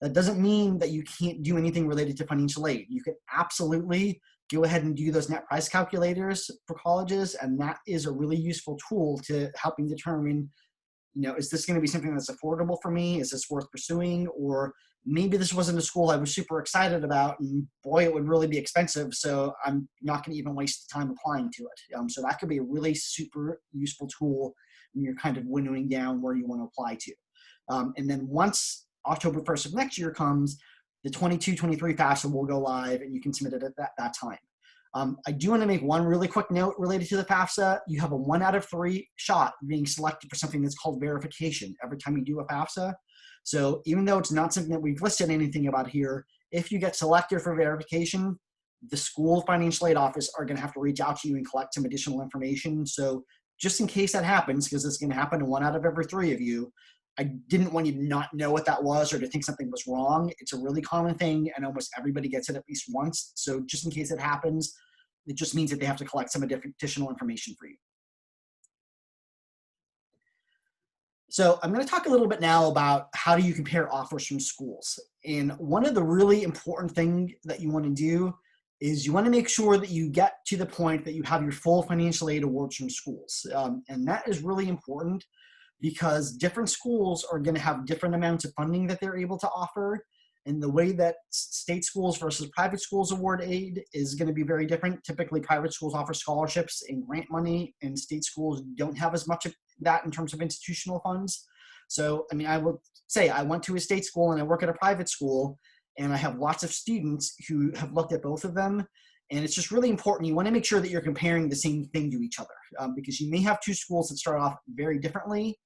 that doesn't mean that you can't do anything related to financial aid. You can absolutely go ahead and do those net price calculators for colleges. And that is a really useful tool to helping determine, is this going to be something that's affordable for me? Is this worth pursuing? Or maybe this wasn't a school I was super excited about, and boy, it would really be expensive, so I'm not going to even waste the time applying to it. So that could be a really super useful tool when you're kind of winnowing down where you want to apply to. And then once October 1st of next year comes, the 22-23 FAFSA will go live, and you can submit it at that time. I do want to make one really quick note related to the FAFSA. You have a 1 out of 3 shot being selected for something that's called verification every time you do a FAFSA. So even though it's not something that we've listed anything about here, if you get selected for verification, the school financial aid office are going to have to reach out to you and collect some additional information. So just in case that happens, because it's going to happen to 1 out of every 3 of you, I didn't want you to not know what that was or to think something was wrong. It's a really common thing, and almost everybody gets it at least once. So just in case it happens, it just means that they have to collect some additional information for you. So I'm going to talk a little bit now about how do you compare offers from schools. And one of the really important things that you want to do is you want to make sure that you get to the point that you have your full financial aid awards from schools. And that is really important because different schools are going to have different amounts of funding that they're able to offer. And the way that state schools versus private schools award aid is going to be very different. Typically, private schools offer scholarships and grant money, and state schools don't have as much of that in terms of institutional funds. So, I mean, I would say I went to a state school and I work at a private school, and I have lots of students who have looked at both of them. And it's just really important. You want to make sure that you're comparing the same thing to each other because you may have 2 schools that start off very differently,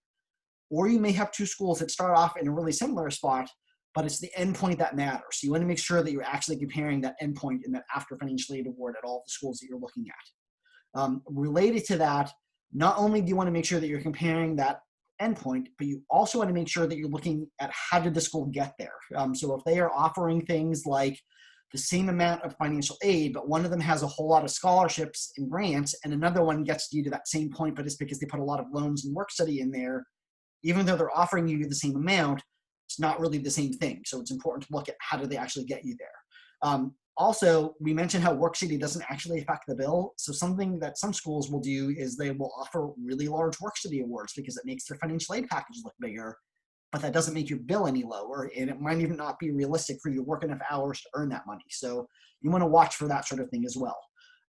or you may have 2 schools that start off in a really similar spot, but it's the endpoint that matters. So you want to make sure that you're actually comparing that endpoint in that after financial aid award at all the schools that you're looking at. Related to that, not only do you want to make sure that you're comparing that endpoint, but you also want to make sure that you're looking at how did the school get there. So if they are offering things like the same amount of financial aid, but one of them has a whole lot of scholarships and grants, and another one gets you to that same point, but it's because they put a lot of loans and work study in there, even though they're offering you the same amount, it's not really the same thing. So it's important to look at how do they actually get you there. Also, we mentioned how work study doesn't actually affect the bill. So something that some schools will do is they will offer really large work study awards because it makes their financial aid package look bigger, but that doesn't make your bill any lower. And it might even not be realistic for you to work enough hours to earn that money. So you want to watch for that sort of thing as well.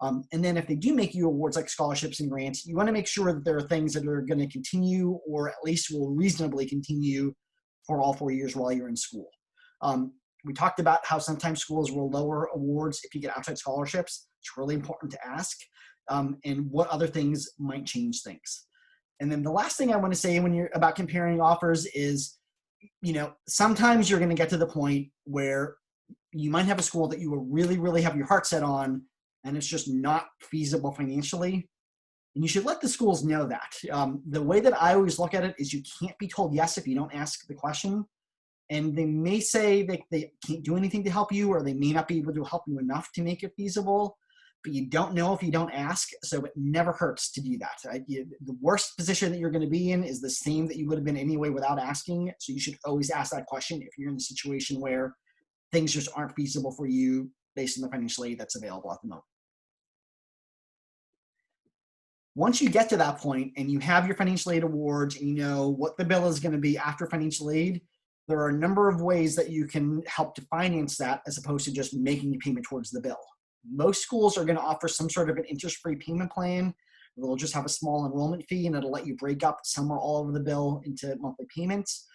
And then if they do make you awards like scholarships and grants, you want to make sure that there are things that are going to continue or at least will reasonably continue for all 4 years while you're in school. We talked about how sometimes schools will lower awards if you get outside scholarships. It's really important to ask, and what other things might change things. And then the last thing I want to say when you're about comparing offers is, sometimes you're going to get to the point where you might have a school that you will really, really have your heart set on, and it's just not feasible financially. And you should let the schools know that. The way that I always look at it is you can't be told yes if you don't ask the question. And they may say that they can't do anything to help you, or they may not be able to help you enough to make it feasible, but you don't know if you don't ask. So it never hurts to do that. The worst position that you're going to be in is the same that you would have been anyway without asking. So you should always ask that question if you're in a situation where things just aren't feasible for you based on the financial aid that's available at the moment. Once you get to that point and you have your financial aid awards and you know what the bill is going to be after financial aid, there are a number of ways that you can help to finance that as opposed to just making a payment towards the bill. Most schools are going to offer some sort of an interest-free payment plan. They'll just have a small enrollment fee, and it'll let you break up some or all of the bill into monthly payments.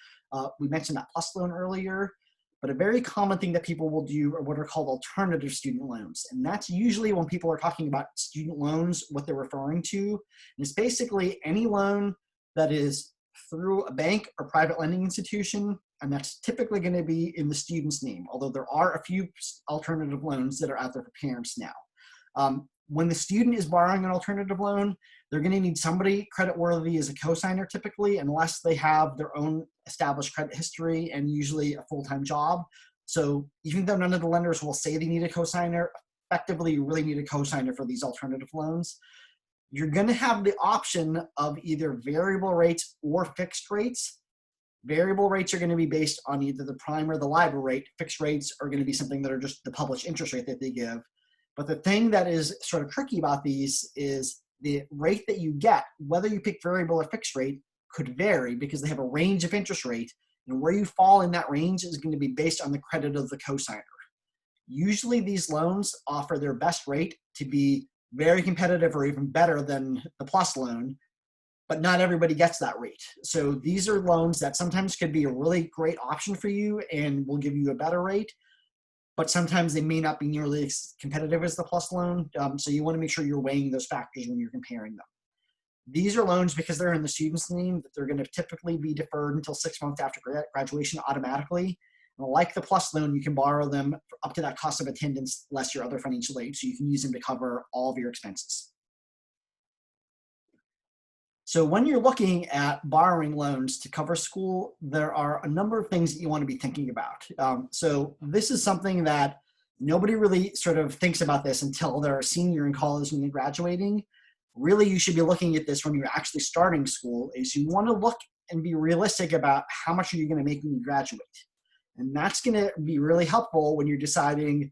We mentioned that PLUS loan earlier, but a very common thing that people will do are what are called alternative student loans. And that's usually when people are talking about student loans, what they're referring to. And it's basically any loan that is through a bank or private lending institution, and that's typically going to be in the student's name, although there are a few alternative loans that are out there for parents now. When the student is borrowing an alternative loan, they're going to need somebody creditworthy as a cosigner typically, unless they have their own established credit history and usually a full-time job. So even though none of the lenders will say they need a cosigner, effectively you really need a cosigner for these alternative loans. You're going to have the option of either variable rates or fixed rates. Variable rates are going to be based on either the prime or the LIBOR rate. Fixed rates are going to be something that are just the published interest rate that they give. But the thing that is sort of tricky about these is the rate that you get, whether you pick variable or fixed rate, could vary because they have a range of interest rate, and where you fall in that range is going to be based on the credit of the cosigner. Usually these loans offer their best rate to be very competitive or even better than the PLUS loan, but not everybody gets that rate. So these are loans that sometimes could be a really great option for you and will give you a better rate. but sometimes they may not be nearly as competitive as the PLUS loan. So you want to make sure you're weighing those factors when you're comparing them. These are loans, because they're in the student's name, that they're going to typically be deferred until 6 months after graduation automatically. And like the PLUS loan, you can borrow them for up to that cost of attendance less your other financial aid, so you can use them to cover all of your expenses. So when you're looking at borrowing loans to cover school, there are a number of things that you want to be thinking about. So this is something that nobody really sort of thinks about this until they're a senior in college and they're graduating. Really, you should be looking at this when you're actually starting school, is you want to look and be realistic about how much are you going to make when you graduate. And that's going to be really helpful when you're deciding,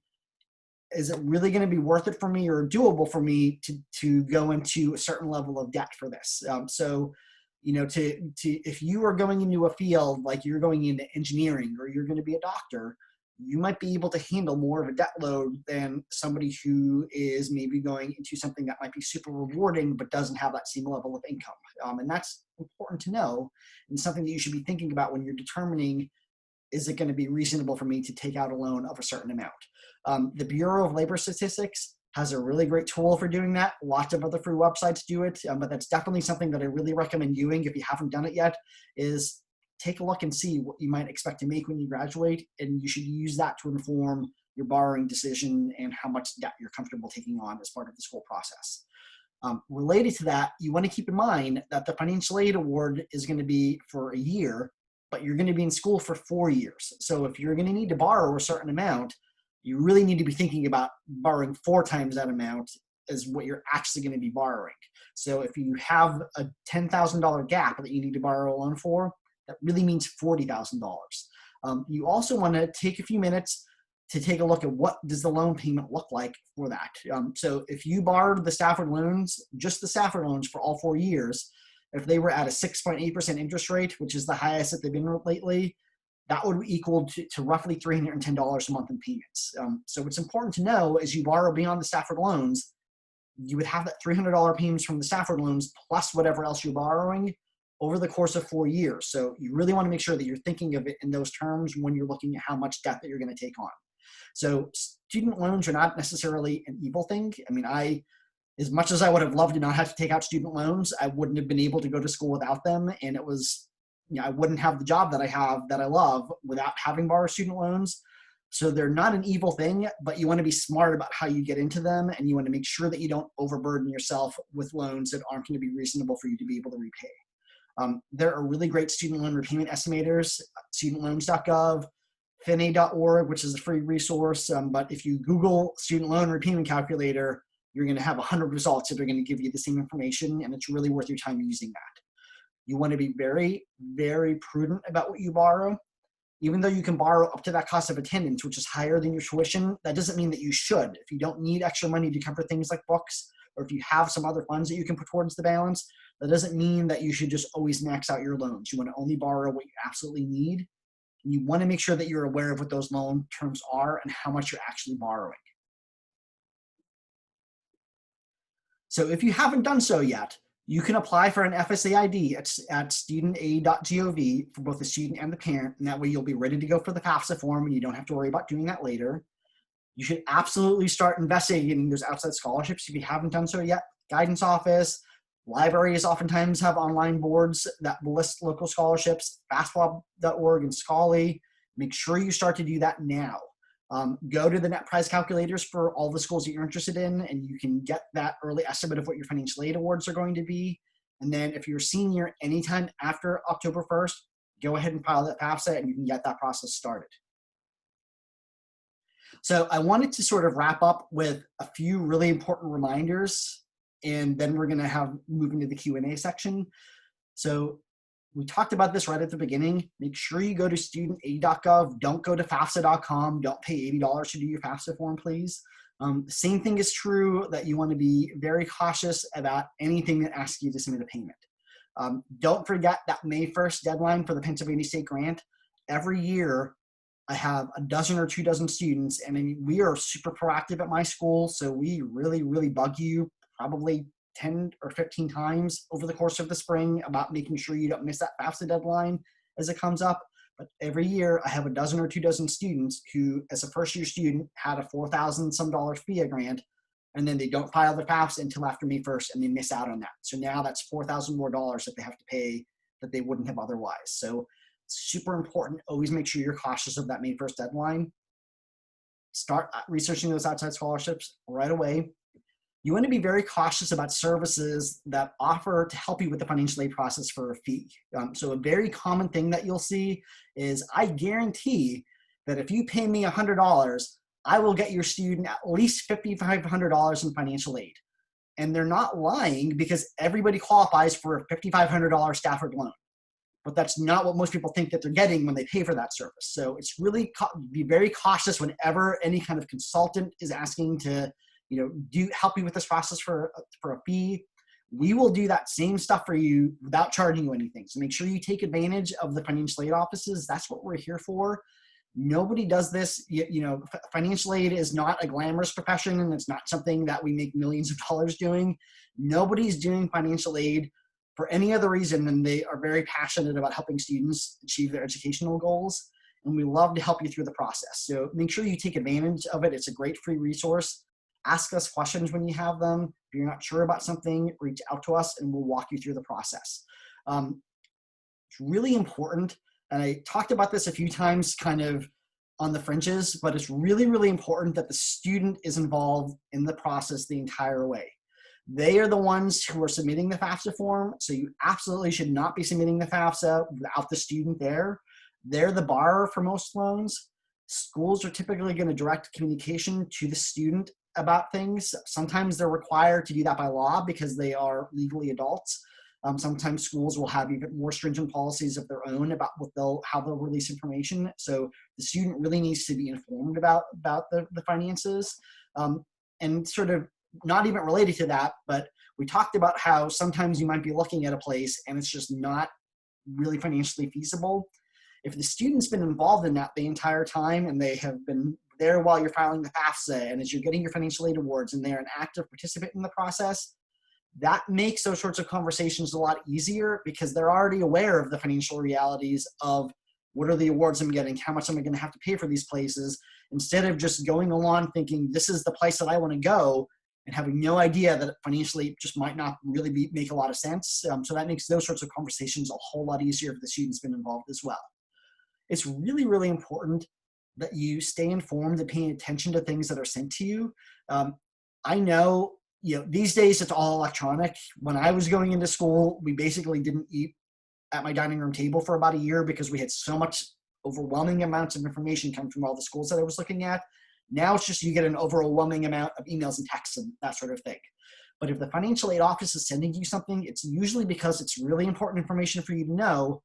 is it really going to be worth it for me or doable for me to go into a certain level of debt for this? So, you know, if you are going into a field like you're going into engineering or you're going to be a doctor, you might be able to handle more of a debt load than somebody who is maybe going into something that might be super rewarding but doesn't have that same level of income. And that's important to know, and something that you should be thinking about when you're determining, is it going to be reasonable for me to take out a loan of a certain amount? The Bureau of Labor Statistics has a really great tool for doing that. Lots of other free websites do it, but that's definitely something that I really recommend doing if you haven't done it yet, is take a look and see what you might expect to make when you graduate, and you should use that to inform your borrowing decision and how much debt you're comfortable taking on as part of the school process. Related to that, you want to keep in mind that the financial aid award is going to be for a year, but you're going to be in school for 4 years. So if you're going to need to borrow a certain amount, you really need to be thinking about borrowing 4 times that amount as what you're actually going to be borrowing. So if you have a $10,000 gap that you need to borrow a loan for, that really means $40,000. You also want to take a few minutes to take a look at what does the loan payment look like for that. So if you borrowed the Stafford loans, just the Stafford loans for all 4 years, if they were at a 6.8% interest rate, which is the highest that they've been lately, that would equal to roughly $310 a month in payments. So what's important to know is you borrow beyond the Stafford loans, you would have that $300 payments from the Stafford loans plus whatever else you're borrowing over the course of 4 years. So you really want to make sure that you're thinking of it in those terms when you're looking at how much debt that you're going to take on. So student loans are not necessarily an evil thing. I mean, as much as I would have loved to not have to take out student loans, I wouldn't have been able to go to school without them. And it was, you know, I wouldn't have the job that I have that I love without having borrowed student loans. So they're not an evil thing, but you want to be smart about how you get into them, and you want to make sure that you don't overburden yourself with loans that aren't going to be reasonable for you to be able to repay. There are really great student loan repayment estimators, studentloans.gov, FinAid.org, which is a free resource. But if you Google student loan repayment calculator, you're going to have 100 results that are going to give you the same information, and it's really worth your time using that. You want to be very, very prudent about what you borrow. Even though you can borrow up to that cost of attendance, which is higher than your tuition, that doesn't mean that you should. If you don't need extra money to cover things like books, or if you have some other funds that you can put towards the balance, that doesn't mean that you should just always max out your loans. You want to only borrow what you absolutely need. And you want to make sure that you're aware of what those loan terms are and how much you're actually borrowing. So if you haven't done so yet, you can apply for an FSA ID at studentaid.gov for both the student and the parent, and that way you'll be ready to go for the FAFSA form and you don't have to worry about doing that later. You should absolutely start investigating those outside scholarships if you haven't done so yet. Guidance office, libraries oftentimes have online boards that list local scholarships, fastball.org and Scholly. Make sure you start to do that now. Go to the net prize calculators for all the schools that you're interested in, and you can get that early estimate of what your financial aid awards are going to be. And then if you're a senior anytime after October 1st, go ahead and file that FAFSA and you can get that process started. So I wanted to sort of wrap up with a few really important reminders, and then we're going to move into the Q&A section. So we talked about this right at the beginning. Make sure you go to studentaid.gov. Don't go to FAFSA.com. Don't pay $80 to do your FAFSA form, please. Same thing is true that you want to be very cautious about anything that asks you to submit a payment. Don't forget that May 1st deadline for the Pennsylvania State Grant. Every year, I have a dozen or 2 dozen students, and I mean, we are super proactive at my school, so we really, really bug you probably 10 or 15 times over the course of the spring about making sure you don't miss that FAFSA deadline as it comes up. But every year I have a dozen or 2 dozen students who, as a first year student, had a $4,000 some FIA grant, and then they don't file their FAFSA until after May 1st, and they miss out on that. So now that's $4,000 more that they have to pay that they wouldn't have otherwise. So super important. Always make sure you're cautious of that May 1st deadline. Start researching those outside scholarships right away. You want to be very cautious about services that offer to help you with the financial aid process for a fee. So a very common thing that you'll see is, I guarantee that if you pay me $100, I will get your student at least $5,500 in financial aid. And they're not lying, because everybody qualifies for a $5,500 Stafford loan. But that's not what most people think that they're getting when they pay for that service. So it's really, be very cautious whenever any kind of consultant is asking to, help you with this process for a fee. We will do that same stuff for you without charging you anything. So make sure you take advantage of the financial aid offices. That's what we're here for. Nobody does this. Financial aid is not a glamorous profession, and it's not something that we make millions of dollars doing. Nobody's doing financial aid for any other reason than they are very passionate about helping students achieve their educational goals. And we love to help you through the process. So make sure you take advantage of it. It's a great free resource. Ask us questions when you have them. If you're not sure about something, reach out to us and we'll walk you through the process. It's really important, and I talked about this a few times kind of on the fringes, but it's really, really important that the student is involved in the process the entire way. They are the ones who are submitting the FAFSA form, so you absolutely should not be submitting the FAFSA without the student there. They're the borrower for most loans. Schools are typically going to direct communication to the student about things. Sometimes they're required to do that by law because they are legally adults. Sometimes schools will have even more stringent policies of their own about how they'll release information. So the student really needs to be informed about the finances. And sort of not even related to that, but we talked about how sometimes you might be looking at a place and it's just not really financially feasible. If the student's been involved in that the entire time, and they have been there while you're filing the FAFSA and as you're getting your financial aid awards, and they're an active participant in the process, that makes those sorts of conversations a lot easier, because they're already aware of the financial realities of what are the awards I'm getting, how much am I going to have to pay for these places, instead of just going along thinking this is the place that I want to go and having no idea that financially it just might not really make a lot of sense. So that makes those sorts of conversations a whole lot easier if the student's been involved as well. It's really, really important that you stay informed and paying attention to things that are sent to you. I know, these days it's all electronic. When I was going into school, we basically didn't eat at my dining room table for about a year because we had so much overwhelming amounts of information come from all the schools that I was looking at. Now it's just you get an overwhelming amount of emails and texts and that sort of thing. But if the financial aid office is sending you something, it's usually because it's really important information for you to know,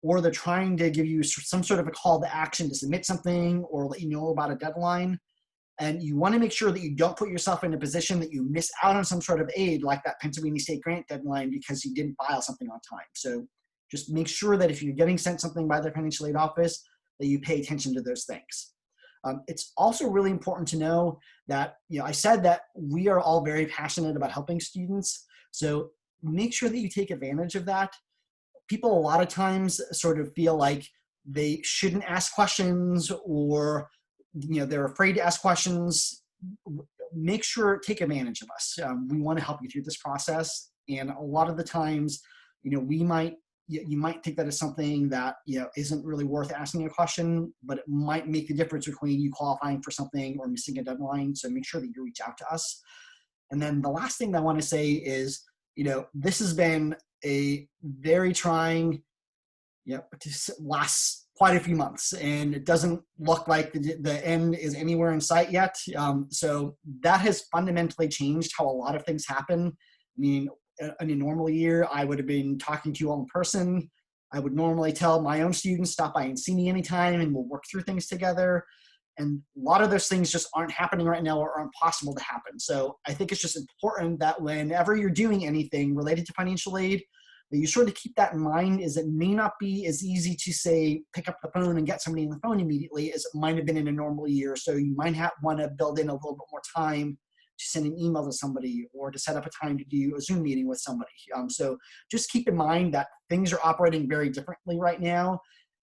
or they're trying to give you some sort of a call to action to submit something or let you know about a deadline. And you want to make sure that you don't put yourself in a position that you miss out on some sort of aid, like that Pennsylvania State grant deadline, because you didn't file something on time. So just make sure that if you're getting sent something by the financial aid office, that you pay attention to those things. It's also really important to know that, I said that we are all very passionate about helping students. So make sure that you take advantage of that. People a lot of times sort of feel like they shouldn't ask questions, or they're afraid to ask questions. Make sure, take advantage of us. We want to help you through this process. And a lot of the times, you might think that it's something that isn't really worth asking a question, but it might make the difference between you qualifying for something or missing a deadline. So make sure that you reach out to us. And then the last thing that I want to say is, this has been a very trying, last quite a few months, and it doesn't look like the end is anywhere in sight yet. So that has fundamentally changed how a lot of things happen. I mean, in a normal year, I would have been talking to you all in person. I would normally tell my own students, stop by and see me anytime, and we'll work through things together. And a lot of those things just aren't happening right now, or aren't possible to happen. So I think it's just important that whenever you're doing anything related to financial aid, that you sort of keep that in mind, is it may not be as easy to say, pick up the phone and get somebody on the phone immediately as it might have been in a normal year. So you might want to build in a little bit more time to send an email to somebody, or to set up a time to do a Zoom meeting with somebody. So just keep in mind that things are operating very differently right now.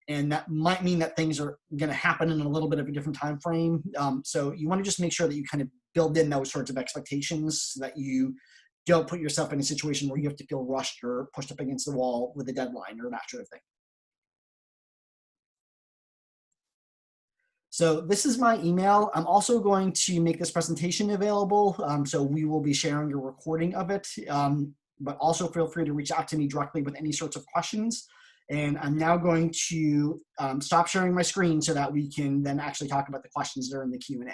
and that might mean that things are going to happen in a little bit of a different time frame. So you want to just make sure that you kind of build in those sorts of expectations so that you don't put yourself in a situation where you have to feel rushed or pushed up against the wall with a deadline or that sort of thing. So this is my email. I'm also going to make this presentation available. So we will be sharing a recording of it, but also feel free to reach out to me directly with any sorts of questions. And I'm now going to stop sharing my screen so that we can then actually talk about the questions during the Q&A.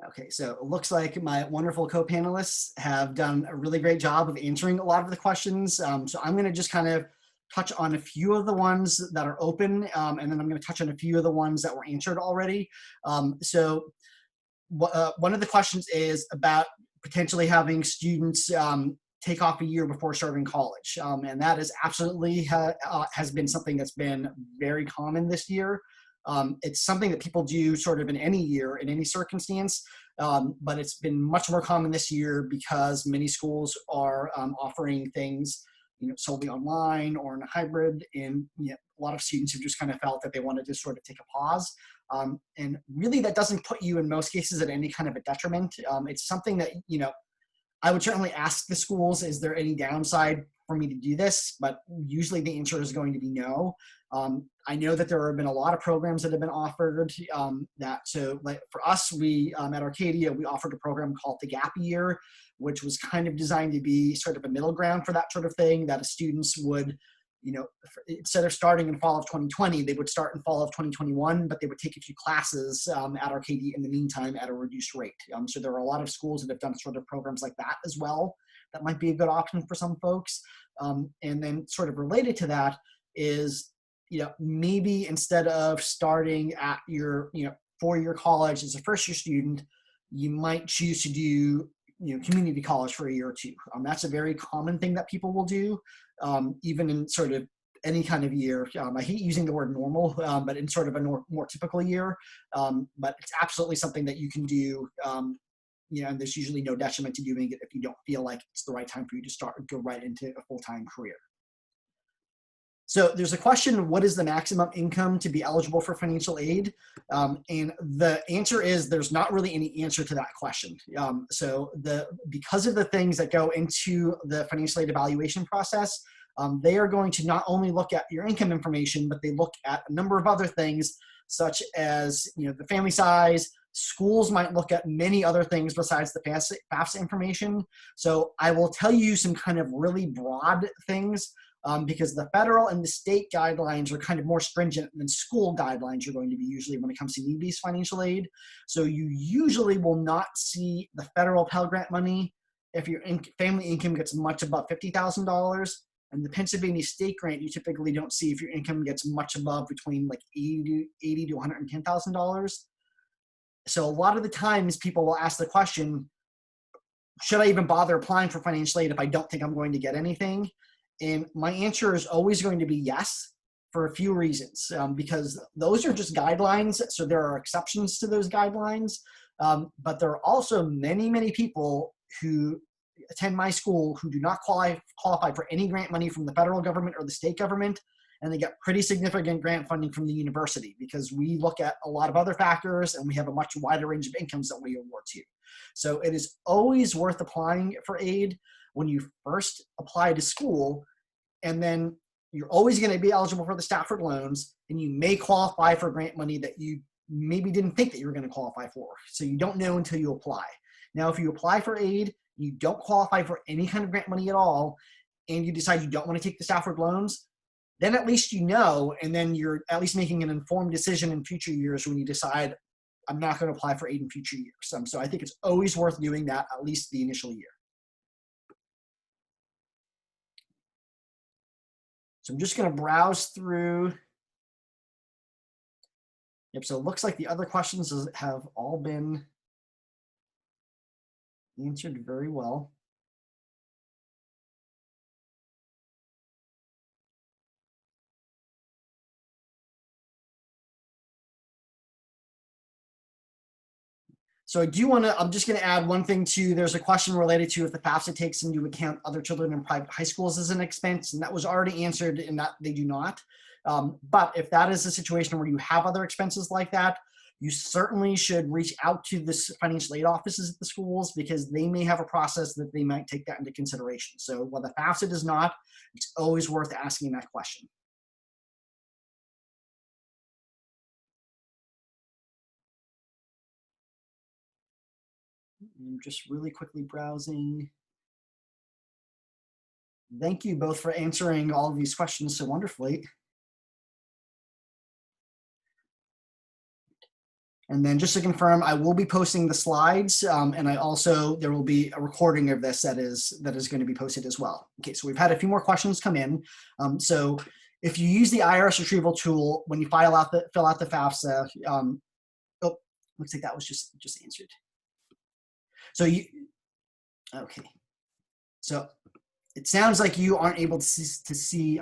Okay, so it looks like my wonderful co-panelists have done a really great job of answering a lot of the questions. So I'm going to just kind of touch on a few of the ones that are open, and then I'm going to touch on a few of the ones that were answered already. One of the questions is about potentially having students take off a year before starting college, and that is absolutely has been something that's been very common this year. It's something that people do sort of in any year, in any circumstance, but it's been much more common this year because many schools are offering things, solely online or in a hybrid, and a lot of students have just kind of felt that they wanted to sort of take a pause. And really, that doesn't put you in most cases at any kind of a detriment. It's something that, I would certainly ask the schools, is there any downside for me to do this? But usually the answer is going to be no. I know that there have been a lot of programs that have been offered so like for us, we at Arcadia, we offered a program called the Gap Year, which was kind of designed to be sort of a middle ground for that sort of thing, that students would, instead of starting in fall of 2020, they would start in fall of 2021, but they would take a few classes at Arcadia in the meantime at a reduced rate. So there are a lot of schools that have done sort of programs like that as well. That might be a good option for some folks. And then sort of related to that is, maybe instead of starting at your, 4-year college as a first-year student, you might choose to do, community college for a year or two. That's a very common thing that people will do, even in sort of any kind of year. I hate using the word normal, but in sort of a more typical year. But it's absolutely something that you can do, and there's usually no detriment to doing it if you don't feel like it's the right time for you to go right into a full-time career. So there's a question, what is the maximum income to be eligible for financial aid? And the answer is there's not really any answer to that question. Because of the things that go into the financial aid evaluation process, they are going to not only look at your income information, but they look at a number of other things, such as the family size. Schools might look at many other things besides the FAFSA information. So I will tell you some kind of really broad things, because the federal and the state guidelines are kind of more stringent than school guidelines are going to be usually when it comes to need-based financial aid. So you usually will not see the federal Pell Grant money if your family income gets much above $50,000. And the Pennsylvania state grant, you typically don't see if your income gets much above between like $80 to $110,000. So a lot of the times people will ask the question, should I even bother applying for financial aid if I don't think I'm going to get anything? And my answer is always going to be yes, for a few reasons, because those are just guidelines. So there are exceptions to those guidelines. But there are also many, many people who attend my school who do not qualify for any grant money from the federal government or the state government, and they get pretty significant grant funding from the university because we look at a lot of other factors and we have a much wider range of incomes that we award to. So it is always worth applying for aid when you first apply to school, and then you're always going to be eligible for the Stafford loans, and you may qualify for grant money that you maybe didn't think that you were going to qualify for. So you don't know until you apply. Now, if you apply for aid, you don't qualify for any kind of grant money at all, and you decide you don't want to take the Stafford loans, then at least you know, and then you're at least making an informed decision in future years when you decide, I'm not going to apply for aid in future years. So I think it's always worth doing that, at least the initial year. So I'm just going to browse through. Yep, so it looks like the other questions have all been answered very well. So I do want to, I'm just going to add one thing too. There's a question related to if the FAFSA takes into account other children in private high schools as an expense, and that was already answered in that they do not. But if that is a situation where you have other expenses like that, you certainly should reach out to the financial aid offices at the schools, because they may have a process that they might take that into consideration. So while the FAFSA does not, it's always worth asking that question. I'm just really quickly browsing. Thank you both for answering all of these questions so wonderfully. And then just to confirm, I will be posting the slides, and there will be a recording of this that is going to be posted as well. Okay, so we've had a few more questions come in. So if you use the IRS retrieval tool when you fill out the FAFSA, oh, looks like that was just answered. So okay. So it sounds like you aren't able to see.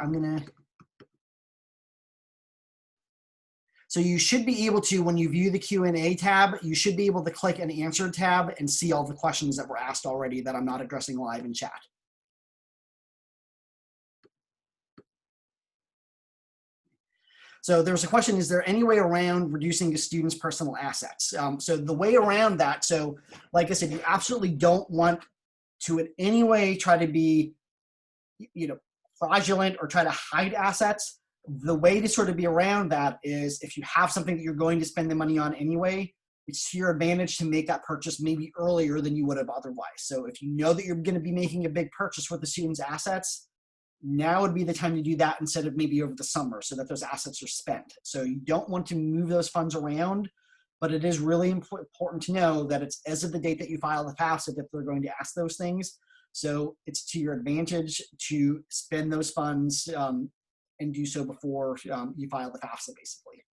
So you should be able to, when you view the Q&A tab, you should be able to click an answer tab and see all the questions that were asked already that I'm not addressing live in chat. So there's a question, is there any way around reducing a student's personal assets? So the way around that, so like I said, you absolutely don't want to in any way try to be, fraudulent or try to hide assets. The way to sort of be around that is, if you have something that you're going to spend the money on anyway, it's to your advantage to make that purchase maybe earlier than you would have otherwise. So if you know that you're going to be making a big purchase with the student's assets, now would be the time to do that instead of maybe over the summer, so that those assets are spent. So you don't want to move those funds around, but it is really important to know that it's as of the date that you file the FAFSA that they're going to ask those things. So it's to your advantage to spend those funds and do so before you file the FAFSA, basically.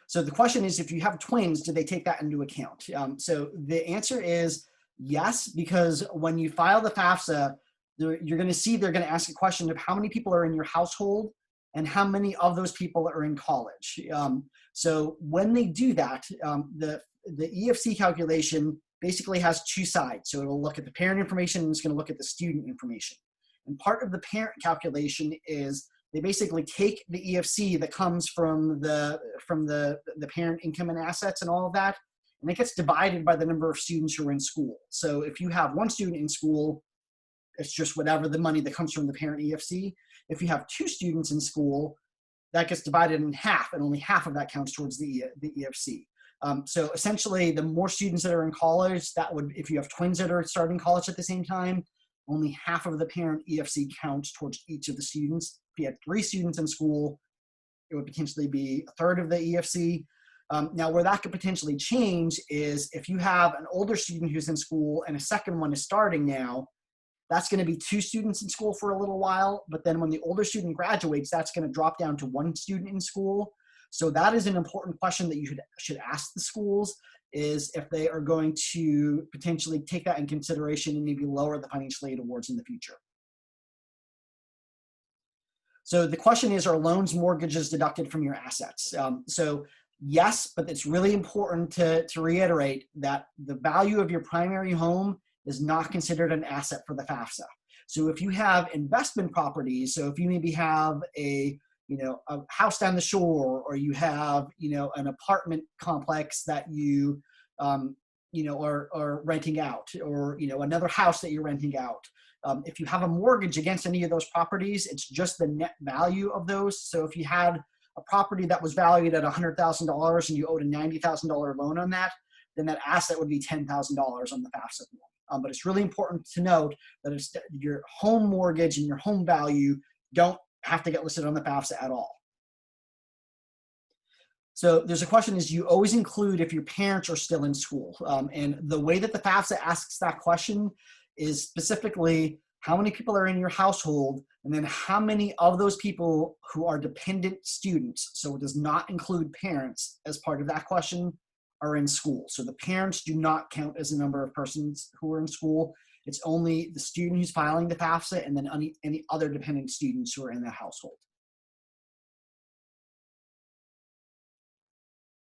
So the question is, if you have twins, do they take that into account? So the answer is yes, because when you file the FAFSA, you're going to see they're going to ask a question of how many people are in your household and how many of those people are in college. So when they do that, the EFC calculation basically has two sides. So it'll look at the parent information and it's going to look at the student information. And part of the parent calculation is they basically take the EFC that comes from the parent income and assets and all of that, and it gets divided by the number of students who are in school. So if you have one student in school, it's just whatever the money that comes from the parent EFC. If you have two students in school, that gets divided in half, and only half of that counts towards the EFC. So essentially, the more students that are in college, that would, if you have twins that are starting college at the same time, only half of the parent EFC counts towards each of the students. If you had 3 students in school, it would potentially be a third of the EFC. Now, where that could potentially change is if you have an older student who's in school and a second one is starting now, that's going to be 2 students in school for a little while. But then when the older student graduates, that's going to drop down to 1 student in school. So that is an important question that you should ask the schools, is if they are going to potentially take that in consideration and maybe lower the financial aid awards in the future. So the question is, are loans, mortgages deducted from your assets? So yes, but it's really important to reiterate that the value of your primary home is not considered an asset for the FAFSA. So if you have investment properties, so if you maybe have a house down the shore, or you have, an apartment complex that you, are renting out, or, another house that you're renting out. If you have a mortgage against any of those properties, it's just the net value of those. So if you had a property that was valued at $100,000 and you owed a $90,000 loan on that, then that asset would be $10,000 on the FAFSA form. But it's really important to note that it's your home mortgage and your home value don't have to get listed on the FAFSA at all. So there's a question, is you always include if your parents are still in school? And the way that the FAFSA asks that question is specifically how many people are in your household, and then how many of those people who are dependent students, so it does not include parents as part of that question, are in school. So the parents do not count as a number of persons who are in school. It's only the student who's filing the FAFSA and then any other dependent students who are in the household.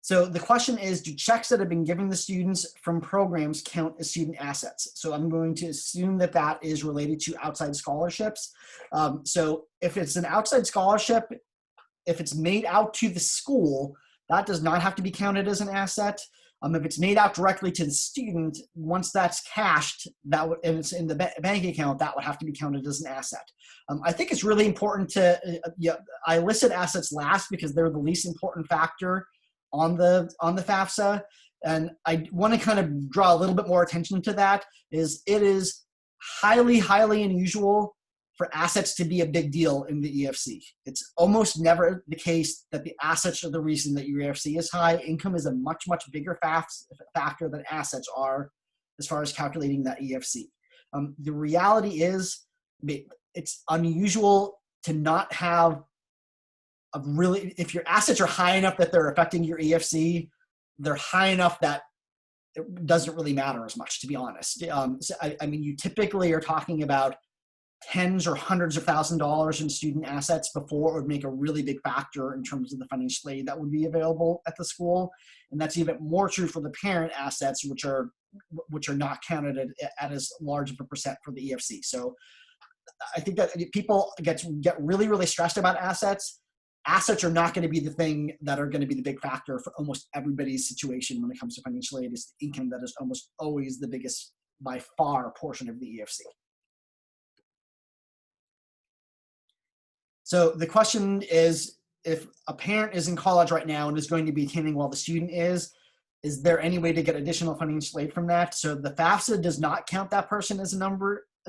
So the question is, do checks that have been given to students from programs count as student assets? So I'm going to assume that that is related to outside scholarships. So if it's an outside scholarship, if it's made out to the school, that does not have to be counted as an asset. If it's made out directly to the student, once that's cashed, that would, and it's in the bank account, that would have to be counted as an asset. I think it's really important to, I listed assets last because they're the least important factor on the FAFSA. And I want to kind of draw a little bit more attention to that. It is highly, highly unusual for assets to be a big deal in the EFC. It's almost never the case that the assets are the reason that your EFC is high. Income is a much, much bigger factor than assets are as far as calculating that EFC. The reality is it's unusual to not have a really, if your assets are high enough that they're affecting your EFC, they're high enough that it doesn't really matter as much, to be honest. So I mean, you typically are talking about tens or hundreds of $1,000s in student assets before it would make a really big factor in terms of the financial aid that would be available at the school. And that's even more true for the parent assets, which are not counted at as large of a percent for the EFC. So I think that people get really, really stressed about assets. Assets are not going to be the thing that are going to be the big factor for almost everybody's situation when it comes to financial aid. It's the income that is almost always the biggest, by far, portion of the EFC. So the question is, if a parent is in college right now and is going to be attending while the student is there any way to get additional financial aid from that? So the FAFSA does not count that person as a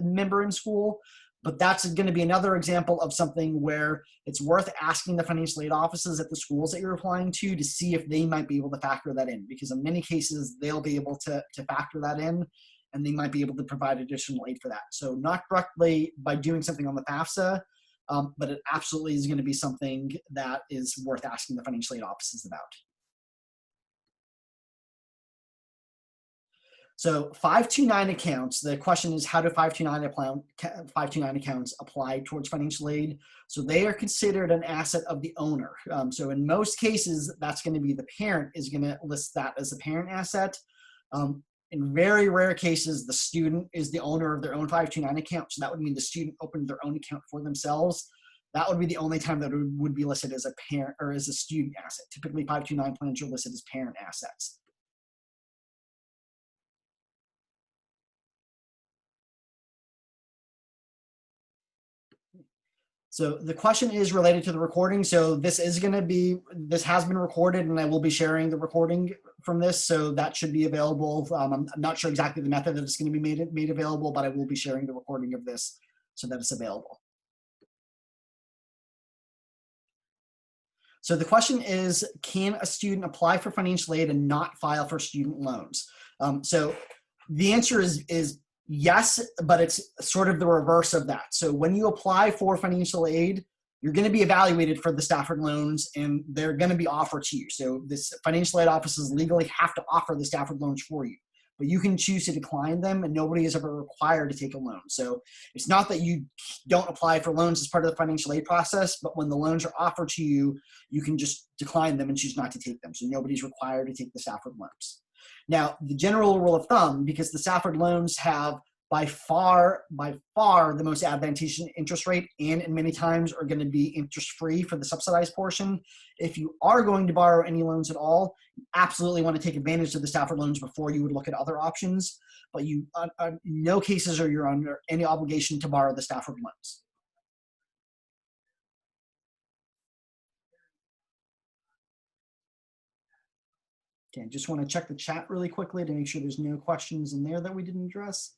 member in school, but that's going to be another example of something where it's worth asking the financial aid offices at the schools that you're applying to see if they might be able to factor that in, because in many cases they'll be able to factor that in, and they might be able to provide additional aid for that. So not directly by doing something on the FAFSA, but it absolutely is going to be something that is worth asking the financial aid offices about. So 529 accounts, the question is, how do 529 accounts apply towards financial aid? So they are considered an asset of the owner. So in most cases, that's going to be the parent is going to list that as a parent asset. In very rare cases, the student is the owner of their own 529 account. So that would mean the student opened their own account for themselves. That would be the only time that it would be listed as a parent or as a student asset. Typically, 529 plans are listed as parent assets. So the question is related to the recording. So this has been recorded, and I will be sharing the recording from this. So that should be available. I'm not sure exactly the method that it's going to be made available, but I will be sharing the recording of this so that it's available. So the question is, can a student apply for financial aid and not file for student loans? So the answer is yes, but it's sort of the reverse of that. So when you apply for financial aid, you're going to be evaluated for the Stafford loans, and they're going to be offered to you. So this financial aid offices legally have to offer the Stafford loans for you, but you can choose to decline them, and nobody is ever required to take a loan. So it's not that you don't apply for loans as part of the financial aid process, but when the loans are offered to you, you can just decline them and choose not to take them. So nobody's required to take the Stafford loans. Now, the general rule of thumb, because the Stafford loans have by far the most advantageous interest rate, and many times are going to be interest-free for the subsidized portion. If you are going to borrow any loans at all, you absolutely want to take advantage of the Stafford loans before you would look at other options. But you, in no cases are you under any obligation to borrow the Stafford loans. Okay, just want to check the chat really quickly to make sure there's no questions in there that we didn't address.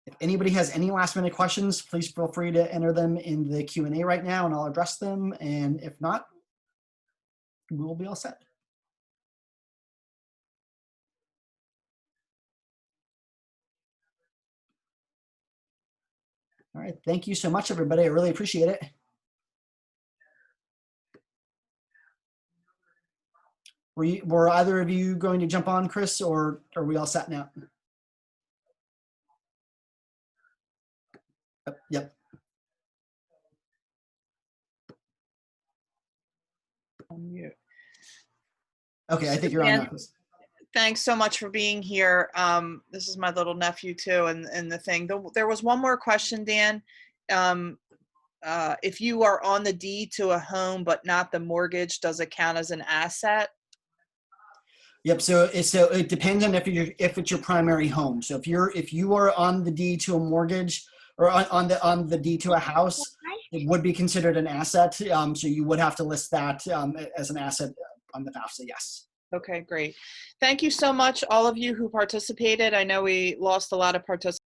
If anybody has any last minute questions, please feel free to enter them in the Q&A right now and I'll address them. And if not, we'll be all set. All right, thank you so much, everybody. I really appreciate it. Were either of you going to jump on, Chris, or are we all set now? Yep. Okay, I So think you're on Dan, that. thanks so much for being here. This is my little nephew too, and the thing. There was one more question, Dan. Um, if you are on the deed to a home but not the mortgage, does it count as an asset? Yep. So it depends on if it's your primary home. So if you are on the deed to a mortgage or on the deed to a house, it would be considered an asset. So you would have to list that as an asset on the FAFSA. Yes. Okay, great. Thank you so much, all of you who participated. I know we lost a lot of participants.